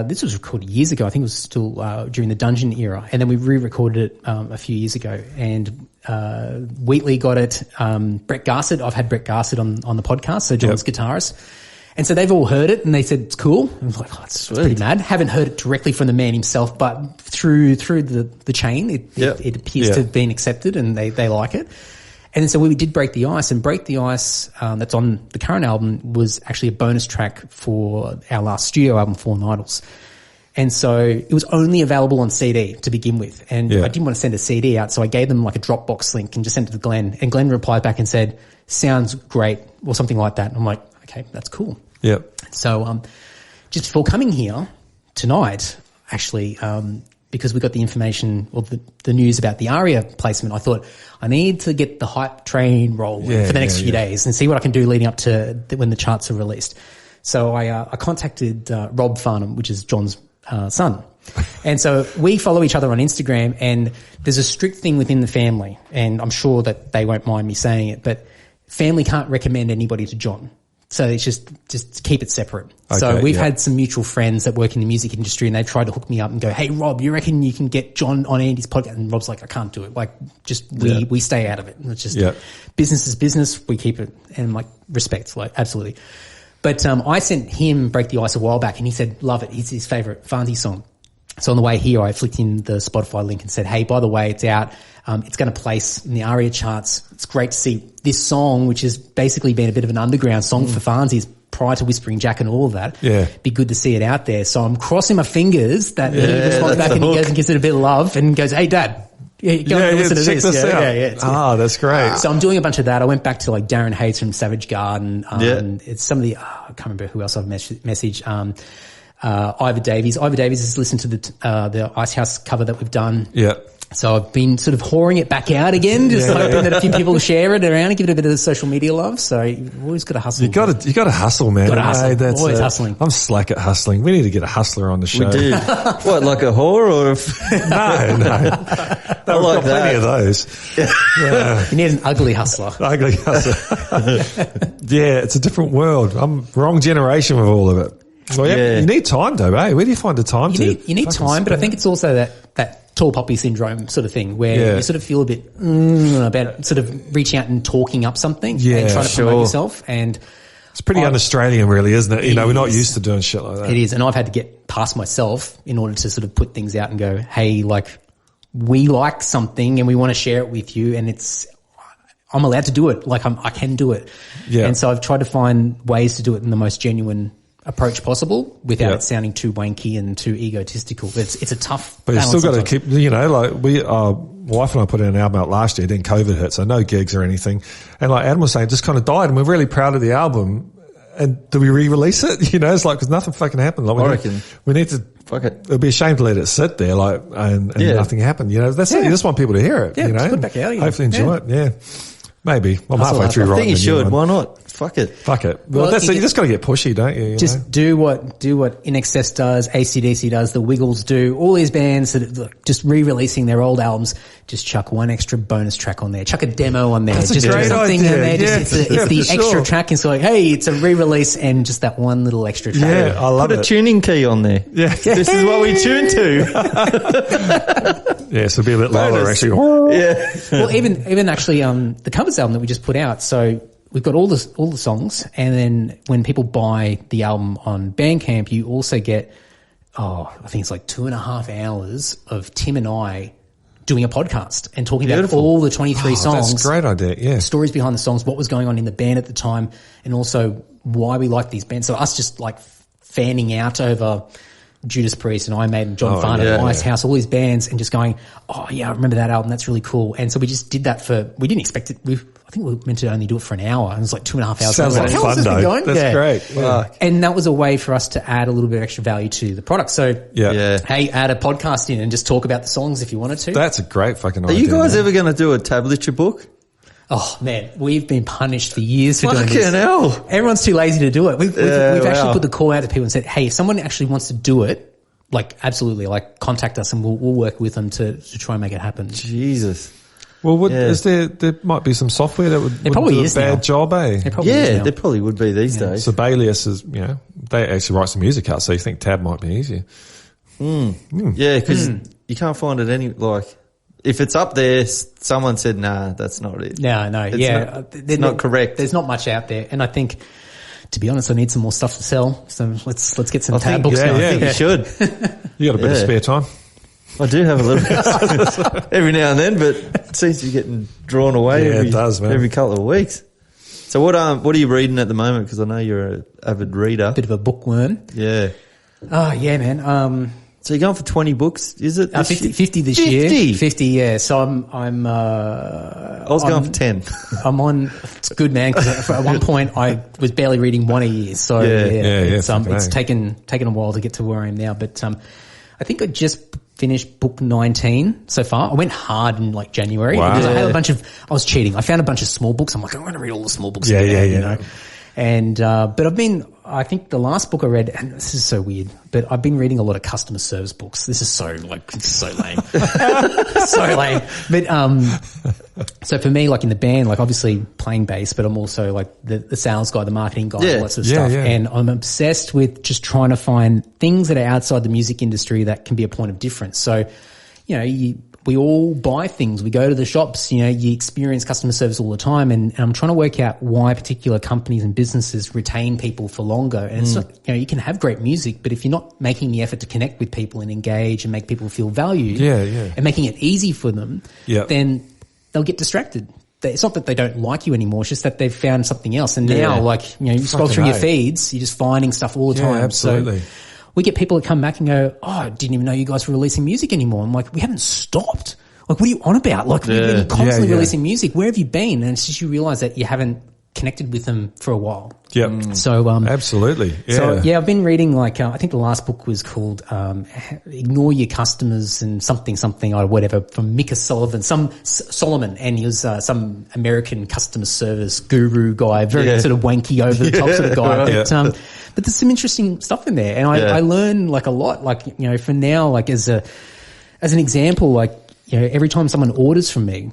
this was recorded years ago. I think it was still during the Dungeon era. And then we re-recorded it a few years ago. And Wheatley got it. Brett Garsett, I've had Brett Garsett on the podcast, so John's guitarist. And so they've all heard it and they said it's cool. I was like, oh, it's pretty mad. Haven't heard it directly from the man himself, but through the chain, it appears to have been accepted and they like it. And so we did Break the Ice, and Break the Ice, that's on the current album, was actually a bonus track for our last studio album, Fallen Idols. And so it was only available on CD to begin with. And I didn't want to send a CD out, so I gave them like a Dropbox link and just sent it to Glenn. And Glenn replied back and said, sounds great, or something like that. And I'm like, okay, that's cool. Yep. So, just before coming here tonight, actually, because we got the information or the news about the ARIA placement, I thought I need to get the hype train rolling for the next few days and see what I can do leading up to when the charts are released. So I contacted Rob Farnham, which is John's son. And so we follow each other on Instagram, and there's a strict thing within the family, and I'm sure that they won't mind me saying it, but family can't recommend anybody to John. So it's just keep it separate. Okay, so we've had some mutual friends that work in the music industry, and they've tried to hook me up and go, hey, Rob, you reckon you can get John on Andy's podcast? And Rob's like, I can't do it. Like, we stay out of it. It's just business is business. We keep it, and like respect, like absolutely. But, I sent him Break the Ice a while back, and he said, love it. It's his favorite Farnsey song. So on the way here, I flicked in the Spotify link and said, hey, by the way, it's out. It's going to place in the ARIA charts. It's great to see this song, which has basically been a bit of an underground song for Farnsey's prior to Whispering Jack and all of that. Yeah. Be good to see it out there. So I'm crossing my fingers that he responds back and he goes and gives it a bit of love and goes, hey, Dad. Go and listen to this. That's great. So I'm doing a bunch of that. I went back to like Darren Hayes from Savage Garden. It's some of the, I can't remember who else I've messaged. Ivor Davies. Ivor Davies has listened to the Icehouse cover that we've done. Yeah. So I've been sort of whoring it back out again, just hoping that a few people share it around and give it a bit of the social media love. So you've always got to hustle. You got to hustle, man. Got to hustle. Hey, always hustling. I'm slack at hustling. We need to get a hustler on the show. We do. What, like a whore or? No. We've got plenty of those. You need an ugly hustler. Ugly hustler. Yeah, it's a different world. I'm wrong generation with all of it. Well, you need time though, eh? Where do you find the time You need time, but I think it's also that tall poppy syndrome sort of thing where you sort of feel a bit about sort of reaching out and talking up something and trying to promote yourself. And it's pretty un-Australian really, isn't it? We're not used to doing shit like that. It is. And I've had to get past myself in order to sort of put things out and go, hey, like we like something and we want to share it with you, and I'm allowed to do it. Like I can do it. Yeah. And so I've tried to find ways to do it in the most genuine approach possible without Yeah. it sounding too wanky and too egotistical. It's a tough But you balance still got to sometimes. keep, like my wife and I put an album out last year, then COVID hit, so no gigs or anything. And like Adam was saying, just kind of died, and we're really proud of the album. And do we re-release it? It's like, because nothing fucking happened. Like, I reckon. we need to, Fuck it. it'd be a shame to let it sit there, like, and Yeah. nothing happened. That's it. You just want people to hear it, Yeah, just put it back out again. Hopefully enjoy it. Yeah. Maybe. I'm That's all halfway I through think I writing think you the new should. one. Why not? Fuck it. Fuck it. Well, Well, that's you it. You just got to get pushy, don't you? Just do what In Excess does, AC/DC does, the Wiggles do, all these bands that are just re-releasing their old albums. Just chuck one extra bonus track on there, chuck a demo on there, That's a just great something idea. in there. Yeah. It's the Yeah, for extra sure. track, and so like, hey, it's a re-release, and just that one little extra track. Yeah, I love Put a it. tuning key on there. Yeah. This is what we tune to. Yeah, so be a bit lower, Bonus. actually. Yeah. Well, even actually, the covers album that we just put out. So we've got all the songs, and then when people buy the album on Bandcamp, you also get, I think it's like 2.5 hours of Tim and I doing a podcast and talking Beautiful. about all the 23 songs. That's a great idea, yeah. Stories behind the songs, what was going on in the band at the time, and also why we like these bands. So us just like fanning out over Judas Priest and Iron Maiden, John Farnham, yeah, Ice House, all these bands, and just going, oh yeah, I remember that album, that's really cool. And so we just did that we didn't expect it. I think we were meant to only do it for an hour, and it was like 2.5 hours. Sounds I like was "How fun, has this been though. going?" That's Yeah. great. Yeah. And that was a way for us to add a little bit of extra value to the product. So Yeah. hey, add a podcast in and just talk about the songs if you wanted to. That's a great fucking Are idea. you guys man. ever going to do a tablature book? Oh man, we've been punished for years for doing Fucking this. hell. Everyone's too lazy to do it. We've Yeah, actually wow. put the call out to people and said, hey, if someone actually wants to do it, like absolutely, like contact us and we'll work with them to try and make it happen. Jesus. Well, Yeah. is there might be some software that would probably do a is bad now. job, eh? It probably is Yeah, now. there probably would be these days. Sibelius is, they actually write some music out, so you think tab might be easier. Yeah, because you can't find it if it's up there, someone said, nah, that's not it. No, It's yeah. not- They're not correct. There's not much out there. And I think, to be honest, I need some more stuff to sell. So let's get some I tab think, books yeah, going. I think you should. You got a bit of Yeah. spare time? I do have a little bit every now and then, but it seems to be getting drawn away Yeah, it does, man. every couple of weeks. So what are you reading at the moment? Because I know you're an avid reader. Bit of a bookworm. Yeah. Oh, yeah, man. So you're going for 20 books, is it? this 50 this 50? year. 50, yeah. So I was going for 10. I'm on. It's good, man. Because at one point I was barely reading one a year. So Yeah. it's fucking it's A. taken a while to get to where I am now. But I think I just finished book 19 so far. I went hard in like January. Wow. Because I was cheating. I found a bunch of small books. I'm like, I'm going to read all the small books. Yeah, in there, yeah. You know? And but I think the last book I read, and this is so weird, but I've been reading a lot of customer service books. This is so lame. So lame. But so for me, like in the band, like obviously playing bass, but I'm also like the sales guy, the marketing guy, Yeah. all that sort of Yeah, stuff. yeah. And I'm obsessed with just trying to find things that are outside the music industry that can be a point of difference. So, we all buy things. We go to the shops, you experience customer service all the time. And I'm trying to work out why particular companies and businesses retain people for longer. And it's not, you can have great music, but if you're not making the effort to connect with people and engage and make people feel valued Yeah, yeah. and making it easy for them, Yeah. then they'll get distracted. It's not that they don't like you anymore. It's just that they've found something else. And now, you scroll Fucking through your A. feeds, you're just finding stuff all the Yeah, time. absolutely. So we get people that come back and go, oh, I didn't even know you guys were releasing music anymore. I'm like, we haven't stopped. Like, what are you on about? Like, we've been constantly Yeah. releasing music. Where have you been? And it's just you realize that you haven't connected with them for a while. Yep. So, Absolutely. Yeah. so yeah, I've been reading I think the last book was called "Ignore Your Customers" and something or whatever from Mika Sullivan, Solomon, and he was some American customer service guru guy, very sort of wanky, over the top sort of guy. But but there's some interesting stuff in there, and I learn like a lot. Like for now, like as an example, like every time someone orders from me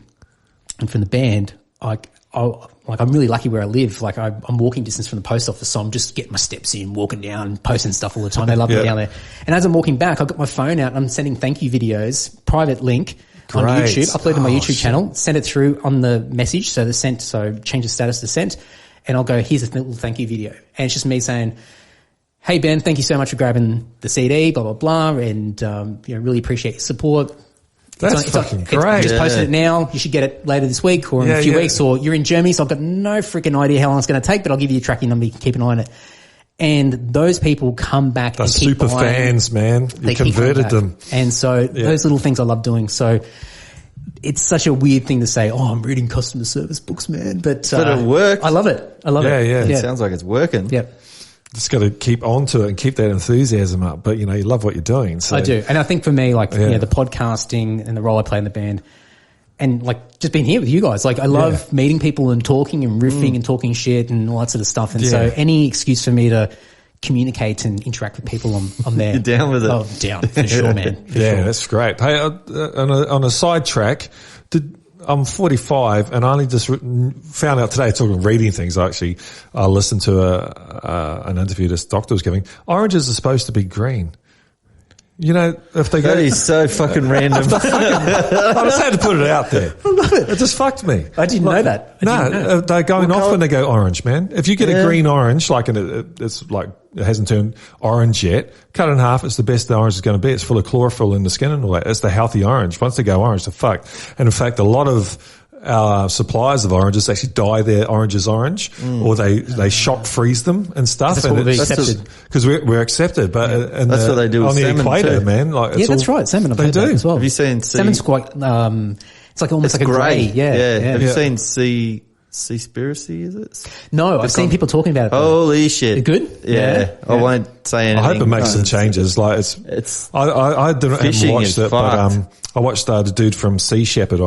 and from the band, I'm really lucky where I live. Like I'm walking distance from the post office, so I'm just getting my steps in, walking down, posting stuff all the time. They love me down there. And as I'm walking back, I've got my phone out and I'm sending thank you videos, private link on Great. YouTube, upload to my Oh, YouTube shit. channel, send it through on the message. So change the status to sent, and I'll go, here's a little thank you video. And it's just me saying, hey Ben, thank you so much for grabbing the CD, blah, blah, blah. And, really appreciate your support. That's fucking great. I just posted it now. You should get it later this week or in a few weeks, or you're in Germany, so I've got no freaking idea how long it's going to take, but I'll give you a tracking number. You can keep an eye on it. And those people come back They're and keep super buying. fans, man. You They keep converted coming them. back. And so those little things I love doing. So it's such a weird thing to say, oh, I'm reading customer service books, man. But it worked. I love it. I love it. Yeah. It sounds like it's working. Yep. Just got to keep on to it and keep that enthusiasm up. But, you know, you love what you're doing. So. I do. And I think for me, like, you know, the podcasting and the role I play in the band and like just being here with you guys, like I love meeting people and talking and riffing and talking shit and all that sort of stuff. And so any excuse for me to communicate and interact with people, I'm there. You're down with it. Oh, down for sure, man. For sure. That's great. Hey, on a side track, I'm 45 and I only just found out today, talking reading things, I listened to an interview this doctor was giving. Oranges are supposed to be green. You know, if they go... That is so fucking random. I just had to put it out there. I love it. It just fucked me. I didn't know that. They're going off when they go orange, man. If you get a green orange, like, and it's like, it hasn't turned orange yet, cut it in half, it's the best the orange is going to be. It's full of chlorophyll in the skin and all that. It's the healthy orange. Once they go orange, they're fucked. And in fact, a lot of our suppliers of oranges actually dye their oranges orange, or they shock freeze them and stuff. That's what we accepted. Because we're accepted, but That's what they do on with the salmon equator, too. man. Like, it's that's right. Salmon, they do as well. Have you seen salmon's quite? It's like almost It's like a grey. Yeah. Have you seen Seaspiracy, is it? No, I've seen people talking about it. Holy shit. Good? Yeah. I won't say anything. I hope it makes some changes. Like it's I didn't fishing watch is it, but fucked. I watched the dude from Sea Shepherd.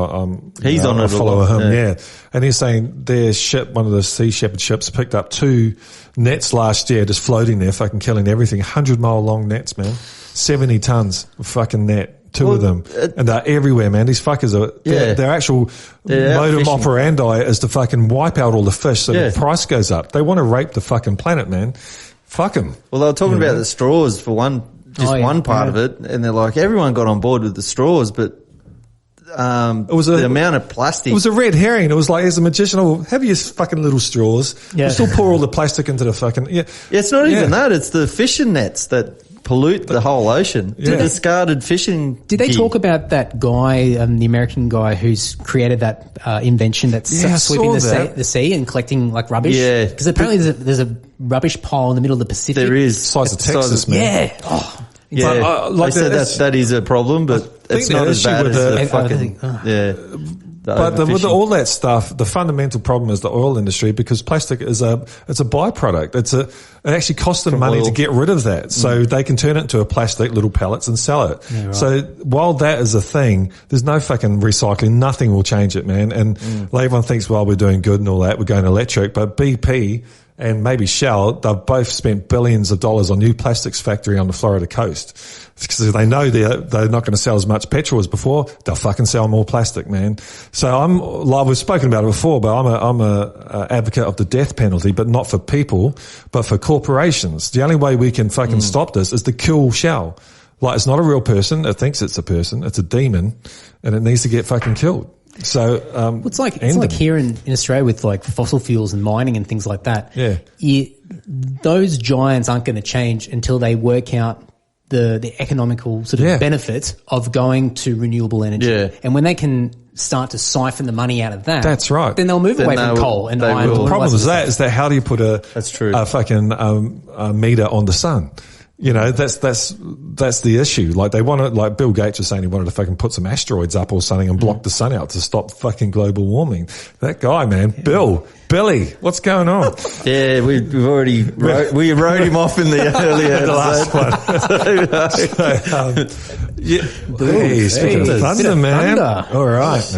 He's on it I a follow lot, him, and he's saying their ship, one of the Sea Shepherd ships, picked up 2 nets last year, just floating there, fucking killing everything. 100-mile long nets, man. 70 tons of fucking net. 2 of them, and they're everywhere, man. These fuckers are, their actual modus operandi is to fucking wipe out all the fish so the price goes up. They want to rape the fucking planet, man. Fuck them. Well, they were talking about the straws for one part of it, and they're like, everyone got on board with the straws, but it was the amount of plastic. It was a red herring. It was like, as a magician, have your fucking little straws. Yeah. You still pour all the plastic into the fucking, It's not even that. It's the fishing nets that pollute the whole ocean. The discarded fishing. Did they gear. talk about that guy, the American guy who's created that invention that's sweeping the sea and collecting like rubbish? Yeah. Because apparently there's a rubbish pile in the middle of the Pacific. There is. size of Texas, man. Yeah. Oh. Yeah, But, like they said that is a problem, but it's not as bad as the fucking But with all that stuff, the fundamental problem is the oil industry, because plastic is it's a byproduct. It actually costs them money oil. to get rid of that. So they can turn it into a plastic little pellets and sell it. Yeah, right. So while that is a thing, there's no fucking recycling. Nothing will change it, man. And everyone thinks, well, we're doing good and all that. We're going electric, but BP and maybe Shell, they've both spent billions of dollars on new plastics factory on the Florida coast. Because they know they're not going to sell as much petrol as before, they'll fucking sell more plastic, man. So we've spoken about it before, but I'm a advocate of the death penalty, but not for people, but for corporations. The only way we can fucking stop this is to kill Shell. Like, it's not a real person. It thinks it's a person. It's a demon, and it needs to get fucking killed. So, it's like here in Australia with like fossil fuels and mining and things like that. Yeah. Those giants aren't going to change until they work out the economical sort of benefits of going to renewable energy. Yeah. And when they can start to siphon the money out of that, that's right. Then they'll move away from coal and iron ore. The problem is that how do you put a fucking a meter on the sun? You know, that's the issue. Like, they want to, like Bill Gates was saying he wanted to fucking put some asteroids up or something and block the sun out to stop fucking global warming. That guy, man, Billy, what's going on? Yeah, we've already wrote him off in the earlier the last one. Hey, speaking of thunder, man. Thunder. All right.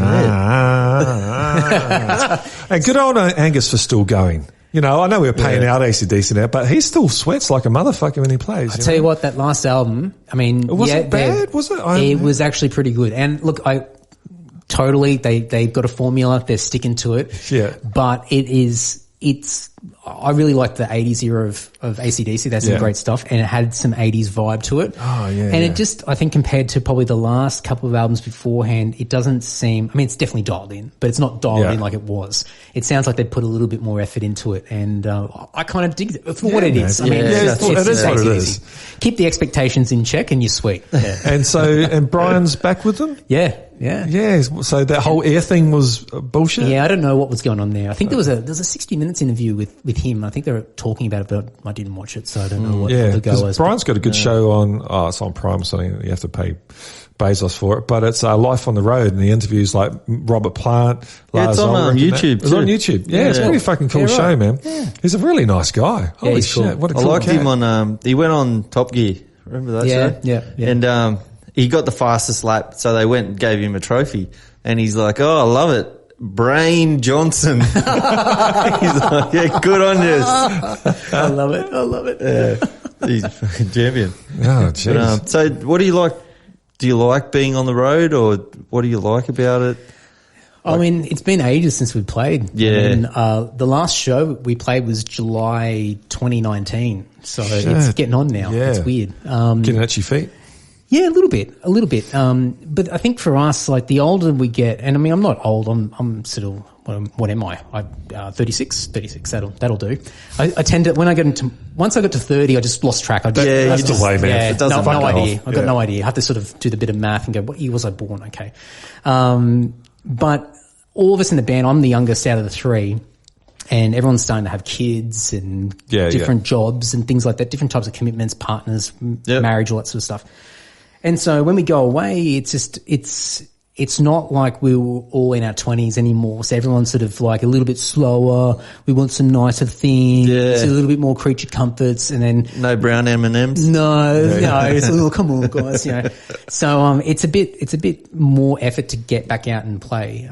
And good old Angus for still going. You know, I know we're paying out AC/DC now, but he still sweats like a motherfucker when he plays. I tell you what, that last album, I mean, it wasn't bad, was it? It was actually pretty good. And look, they've got a formula, they're sticking to it. Yeah. But I really liked the 80s era of AC/DC. That's some great stuff. And it had some 80s vibe to it. Oh, yeah. And it just, I think compared to probably the last couple of albums beforehand, it doesn't seem, I mean, it's definitely dialed in, but it's not dialed in like it was. It sounds like they put a little bit more effort into it. And, I kind of dig it for what it is. I mean, it is what it is. Keep the expectations in check and you're sweet. Yeah. And Brian's back with them? Yeah. Yeah. Yeah. So that whole air thing was bullshit. Yeah, I don't know what was going on there. I think there was a 60 Minutes interview with him. I think they were talking about it, but I didn't watch it, so I don't know what the go was. Brian's got a good show on. It's on Prime or something. You have to pay Bezos for it, but it's Life on the Road, and the interviews like Robert Plant. It's on YouTube. It's on YouTube. Yeah, it's a pretty fucking cool show, man. Yeah. He's a really nice guy. Holy shit, cool. What a cool I liked cat. him on. He went on Top Gear. Remember that show? Yeah. And he got the fastest lap, so they went and gave him a trophy, and he's like, "Oh, I love it, Brain Johnson." He's like, "Yeah, good on you." I love it. Yeah, he's a fucking champion. Oh, jeez. So, what do you like? Do you like being on the road, or what do you like about it? I mean, it's been ages since we played. Yeah. I mean, the last show we played was July 2019, so it's getting on now. Yeah. It's weird. Getting at your feet. Yeah, a little bit. But I think for us, like the older we get, and I mean, I'm not old. I'm sort of what am I? 36. That'll do. I tend to once I got to 30, I just lost track. That's the way, man. Yeah, It doesn't no fuck idea. off. I've got no idea. I have to sort of do the bit of math and go, what year was I born? Okay. But all of us in the band, I'm the youngest out of the three. And everyone's starting to have kids and different jobs and things like that, different types of commitments, partners, marriage, all that sort of stuff. And so when we go away, it's not like we were all in our 20s anymore. So everyone's sort of like a little bit slower. We want some nicer things, a little bit more creature comforts, and then no brown M&Ms. No. It's like, oh, come on, guys, So it's a bit more effort to get back out and play.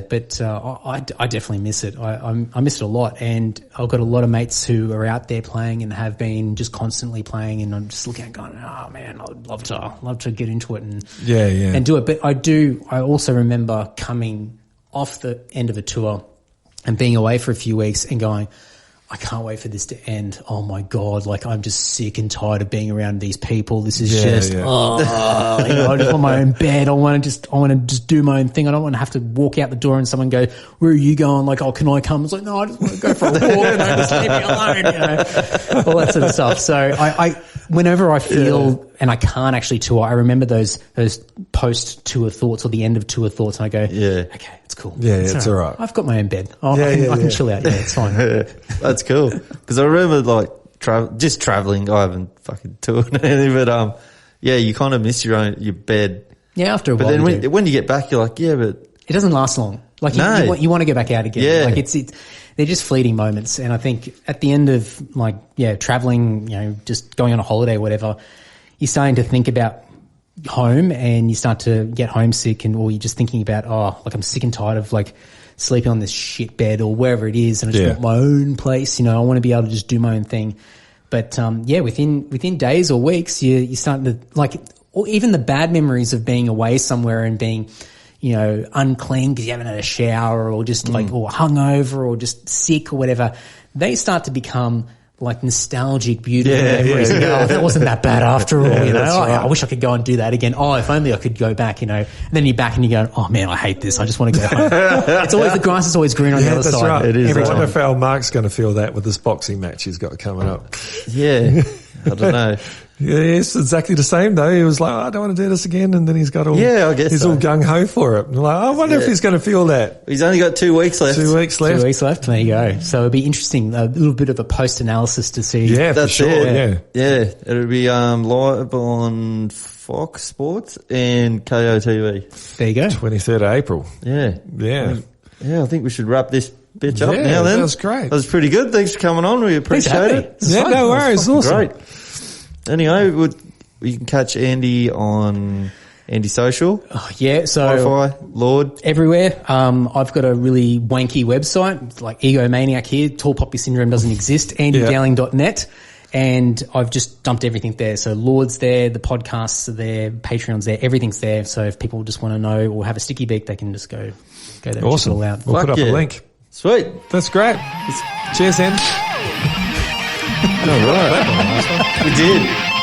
But I definitely miss it. I miss it a lot, and I've got a lot of mates who are out there playing and have been just constantly playing, and I'm just looking at it going, oh man, I'd love to get into it and and do it. But I also remember coming off the end of a tour and being away for a few weeks and going, I can't wait for this to end. Oh my God. Like I'm just sick and tired of being around these people. This is I just want my own bed. I want to just do my own thing. I don't want to have to walk out the door and someone go, where are you going? Like, oh, can I come? It's like, no, I just want to go for a walk and just leave me alone, all that sort of stuff. So I whenever I feel and I can't actually tour, I remember those post-tour thoughts or the end of tour thoughts, and I go, okay, it's cool. Yeah, it's all right. I've got my own bed. I can chill out. Yeah, it's fine. That's cool. Because I remember like just traveling. I haven't fucking toured anything, but you kind of miss your bed. Yeah, after a while. But then when you get back, you're like, but it doesn't last long. Like you want to go back out again. Yeah. Like they're just fleeting moments. And I think at the end of traveling, just going on a holiday or whatever, you're starting to think about home and you start to get homesick, or you're just thinking about, I'm sick and tired of like sleeping on this shit bed or wherever it is, and I just want my own place. I want to be able to just do my own thing. But within days or weeks, you're starting to like, or even the bad memories of being away somewhere and being, unclean because you haven't had a shower, or just like, or hungover, or just sick or whatever, they start to become like nostalgic, beautiful memories. And go, that wasn't that bad after all. Right. I wish I could go and do that again. Oh, if only I could go back. And then you're back and you go, oh man, I hate this. I just want to go home. It's always the grass is always green on the other side. Right. It is. I wonder if our Mark's going to feel that with this boxing match he's got coming up. Yeah, I don't know. Yeah, it's exactly the same though. He was like, I don't want to do this again, and then he's got all I guess he's all gung ho for it. And like, I wonder if he's going to feel that. He's only got 2 weeks left. 2 weeks left. 2 weeks left. There you go. So it'll be interesting. A little bit of a post analysis to see. Yeah, that's for sure. Yeah, it'll be live on Fox Sports and KOTV. There you go. 23rd of April. Yeah. I think we should wrap this bitch up now. Then that was great. That was pretty good. Thanks for coming on. We appreciate it. No worries. Awesome. Great. Anyway, you can catch Andy on Andy Social. Oh, yeah, so Wi-Fi, Lord. Everywhere. I've got a really wanky website. It's like Egomaniac here. Tall Poppy Syndrome doesn't exist. AndyDowling.net. And I've just dumped everything there. So Lord's there, the podcasts are there, Patreon's there, everything's there. So if people just want to know or have a sticky beak, they can just go there. Awesome. And check it all out. We'll put up a link. Sweet. That's great. Cheers, Andy. All right. We did.